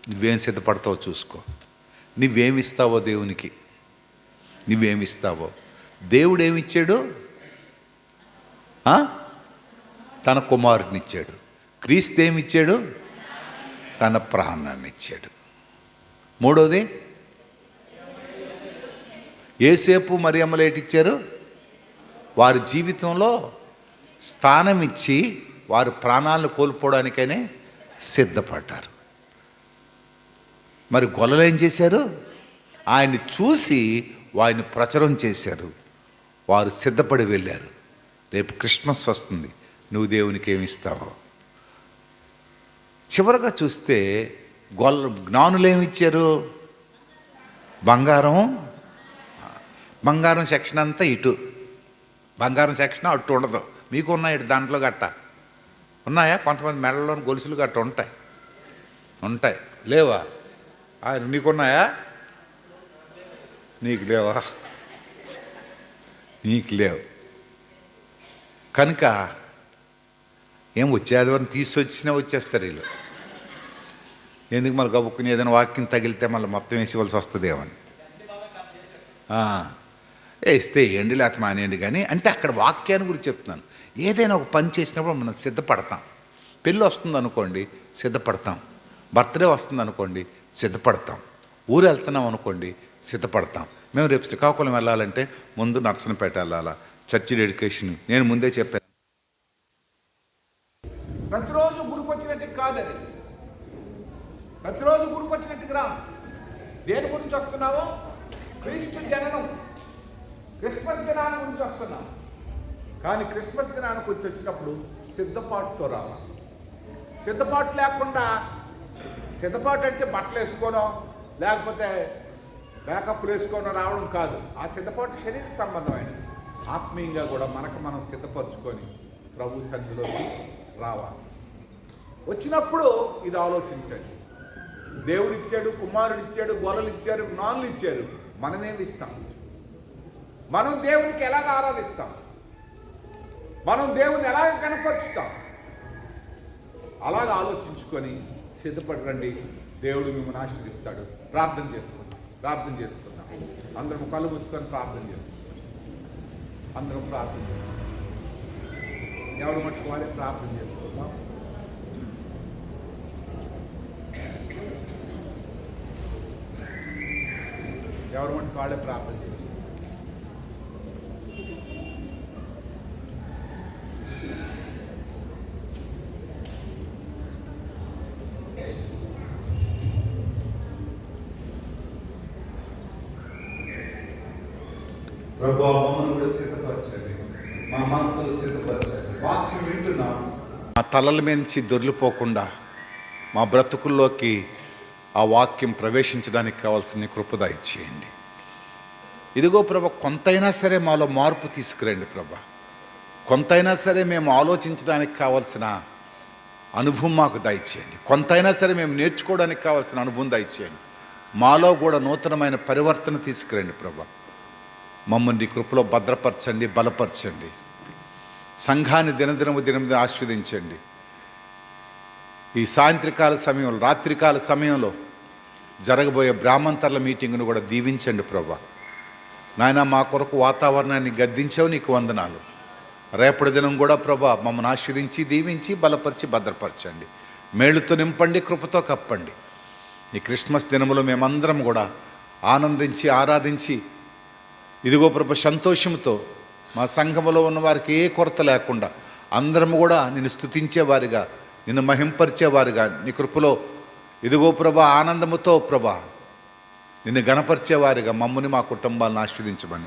నువ్వేం సిద్ధపడతావో చూసుకో. నువ్వేమిస్తావో దేవునికి, నువ్వేమిస్తావో. దేవుడు ఏమిచ్చాడు? తన కుమారుడిని ఇచ్చాడు. క్రీస్తు ఏమిచ్చాడు? తన ప్రాణాన్ని ఇచ్చాడు. మూడోది, యేసేపు మరియమ్మలు ఏటిచ్చారు? వారి జీవితంలో స్థానం ఇచ్చి వారి ప్రాణాలను కోల్పోవడానికైనా సిద్ధపడ్డారు. మరి గొల్లలు ఏం చేశారు? ఆయన్ని చూసి వారిని ప్రచారం చేశారు. వారు సిద్ధపడి వెళ్ళారు. రేపు క్రిస్మస్ వస్తుంది, నువ్వు దేవునికి ఏమిస్తావో. చివరగా చూస్తే జ్ఞానులు ఏమిచ్చారు? బంగారం సెక్షన్ అంతా ఇటు, బంగారం సెక్షన్ అటు ఉండదు. మీకు ఉన్నాయి ఇటు దాంట్లో గట్ట ఉన్నాయా? కొంతమంది మెడలోని గొలుసులు గట్ట ఉంటాయి లేవా? నీకున్నాయా? నీకు లేవా? నీకు లేవు కనుక ఏం వచ్చేదని తీసుకొచ్చినా వచ్చేస్తారు వీళ్ళు. ఎందుకు మళ్ళీ గబుక్కుని ఏదైనా వాక్యం తగిలితే మళ్ళీ మొత్తం వేసేవలసి వస్తుందేమని వేస్తే వేయండి, లేకపోతే మానేయండి. కానీ అంటే అక్కడ వాక్యాన్ని గురించి చెప్తున్నాను. ఏదైనా ఒక పని చేసినప్పుడు మనం సిద్ధపడతాం. పెళ్ళి వస్తుంది అనుకోండి, సిద్ధపడతాం. బర్త్డే వస్తుంది అనుకోండి, సిద్ధపడతాం. ఊరు వెళ్తున్నాం అనుకోండి, సిద్ధపడతాం. మేము రేపు శ్రీకాకుళం వెళ్ళాలంటే ముందు నర్సనపేట వెళ్ళాలా, చర్చి డెడికేషన్. నేను ముందే చెప్పాను, ప్రతిరోజు గుడికి వచ్చినట్టు కాదు అది. ప్రతిరోజు గుడికి వచ్చినట్టుకు రా. దేని గురించి వస్తున్నావో? క్రీస్తు జననం, క్రిస్మస్ దినాన్ని గురించి వస్తున్నాం. కానీ క్రిస్మస్ దినానికి వచ్చినప్పుడు సిద్ధపాటుతో రావాలి. సిద్ధపాటు లేకుండా, సిద్ధపాటు అంటే బట్టలు వేసుకోనో లేకపోతే మేకప్లు వేసుకోనో రావడం కాదు. ఆ సిద్ధపాటు శరీర సంబంధమైనది. ఆత్మీయంగా కూడా మనకు మనం సిద్ధపరచుకొని ప్రభు సన్నిధిలోకి రావాలి. వచ్చినప్పుడు ఇది ఆలోచించండి. దేవుడు ఇచ్చాడు, కుమారుడు ఇచ్చాడు, గొర్రెలు ఇచ్చారు, జ్ఞానులు ఇచ్చారు. మనమేమి ఇస్తాం? మనం దేవునికి ఎలాగ ఆరాధిస్తాం? మనం దేవుని ఎలాగ కనపరుచుతాం? అలాగ ఆలోచించుకొని సిద్ధపడి రండి. దేవుడు మిమ్మల్ని ఆశీర్వదిస్తాడు. ప్రార్థన చేసుకుందాం. అందరం కళ్ళు మూసుకొని ప్రార్థన చేసుకుందాం. అందరం ప్రార్థన చేసుకుందాం. ఎవరు మట్టుకు వారే ప్రార్థన చేసుకుందాం. ఎవరు మట్టుకు వాళ్ళే ప్రార్థన చేసుకుందాం. ప్రభువా, మమ్మల్ని కూడా సిద్ధపరచండి, మా మనసులు సిద్ధపరచండి. వాక్యం వింటున్నాం, మా తలల మించి దొర్లిపోకుండా మా బ్రతుకుల్లోకి ఆ వాక్యం ప్రవేశించడానికి కావాల్సిన కృప దయచేయండి. ఇదిగో ప్రభా, కొంతైనా సరే మాలో మార్పు తీసుకురండి ప్రభా. కొంతైనా సరే మేము ఆలోచించడానికి కావాల్సిన అనుభవం మాకు దయచేయండి. కొంతైనా సరే మేము నేర్చుకోవడానికి కావాల్సిన అనుభవం దయచేయండి. మాలో కూడా నూతనమైన పరివర్తన తీసుకురండి ప్రభా. మమ్మల్ని కృపలో భద్రపరచండి, బలపరచండి. సంఘాన్ని దినదినము ఆస్వాదించండి. ఈ సాయంత్రకాల సమయంలో, రాత్రికాల సమయంలో జరగబోయే బ్రాహ్మణతర్ల మీటింగ్ను కూడా దీవించండి ప్రభా. నాయన, మా కొరకు వాతావరణాన్ని గద్దించావు, నీకు వందనాలు. రేపటి దినం కూడా ప్రభా మమ్మల్ని ఆస్వాదించి, దీవించి, బలపరిచి, భద్రపరచండి. మేలుతో నింపండి, కృపతో కప్పండి. ఈ క్రిస్మస్ దినములో మేమందరం కూడా ఆనందించి, ఆరాధించి, ఇదిగో ప్రభు సంతోషంతో మా సంఘములో ఉన్న వారికి ఏ కొరత లేకుండా అందరము కూడా నిన్ను స్తుతించేవారిగా, నిన్ను మహింపరిచేవారుగా నీ కృపలో ఇదిగో ప్రభా ఆనందముతో ప్రభా నిన్ను గణపరిచేవారిగా మమ్మల్ని మా కుటుంబాలను ఆశీర్వదించమని,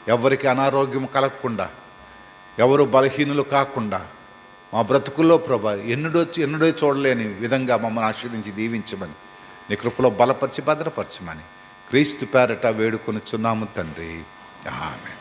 ఎవరికి అనారోగ్యం కలగకుండా, ఎవరు బలహీనులు కాకుండా మా బ్రతుకుల్లో ప్రభా ఎన్నడో చూడలేని విధంగా మమ్మల్ని ఆశీర్వదించి దీవించమని, నీ కృపలో బలపరిచి భద్రపరచమని క్రీస్తు పేరట వేడుకొనుచున్నాము తండ్రి. ఆమేన్.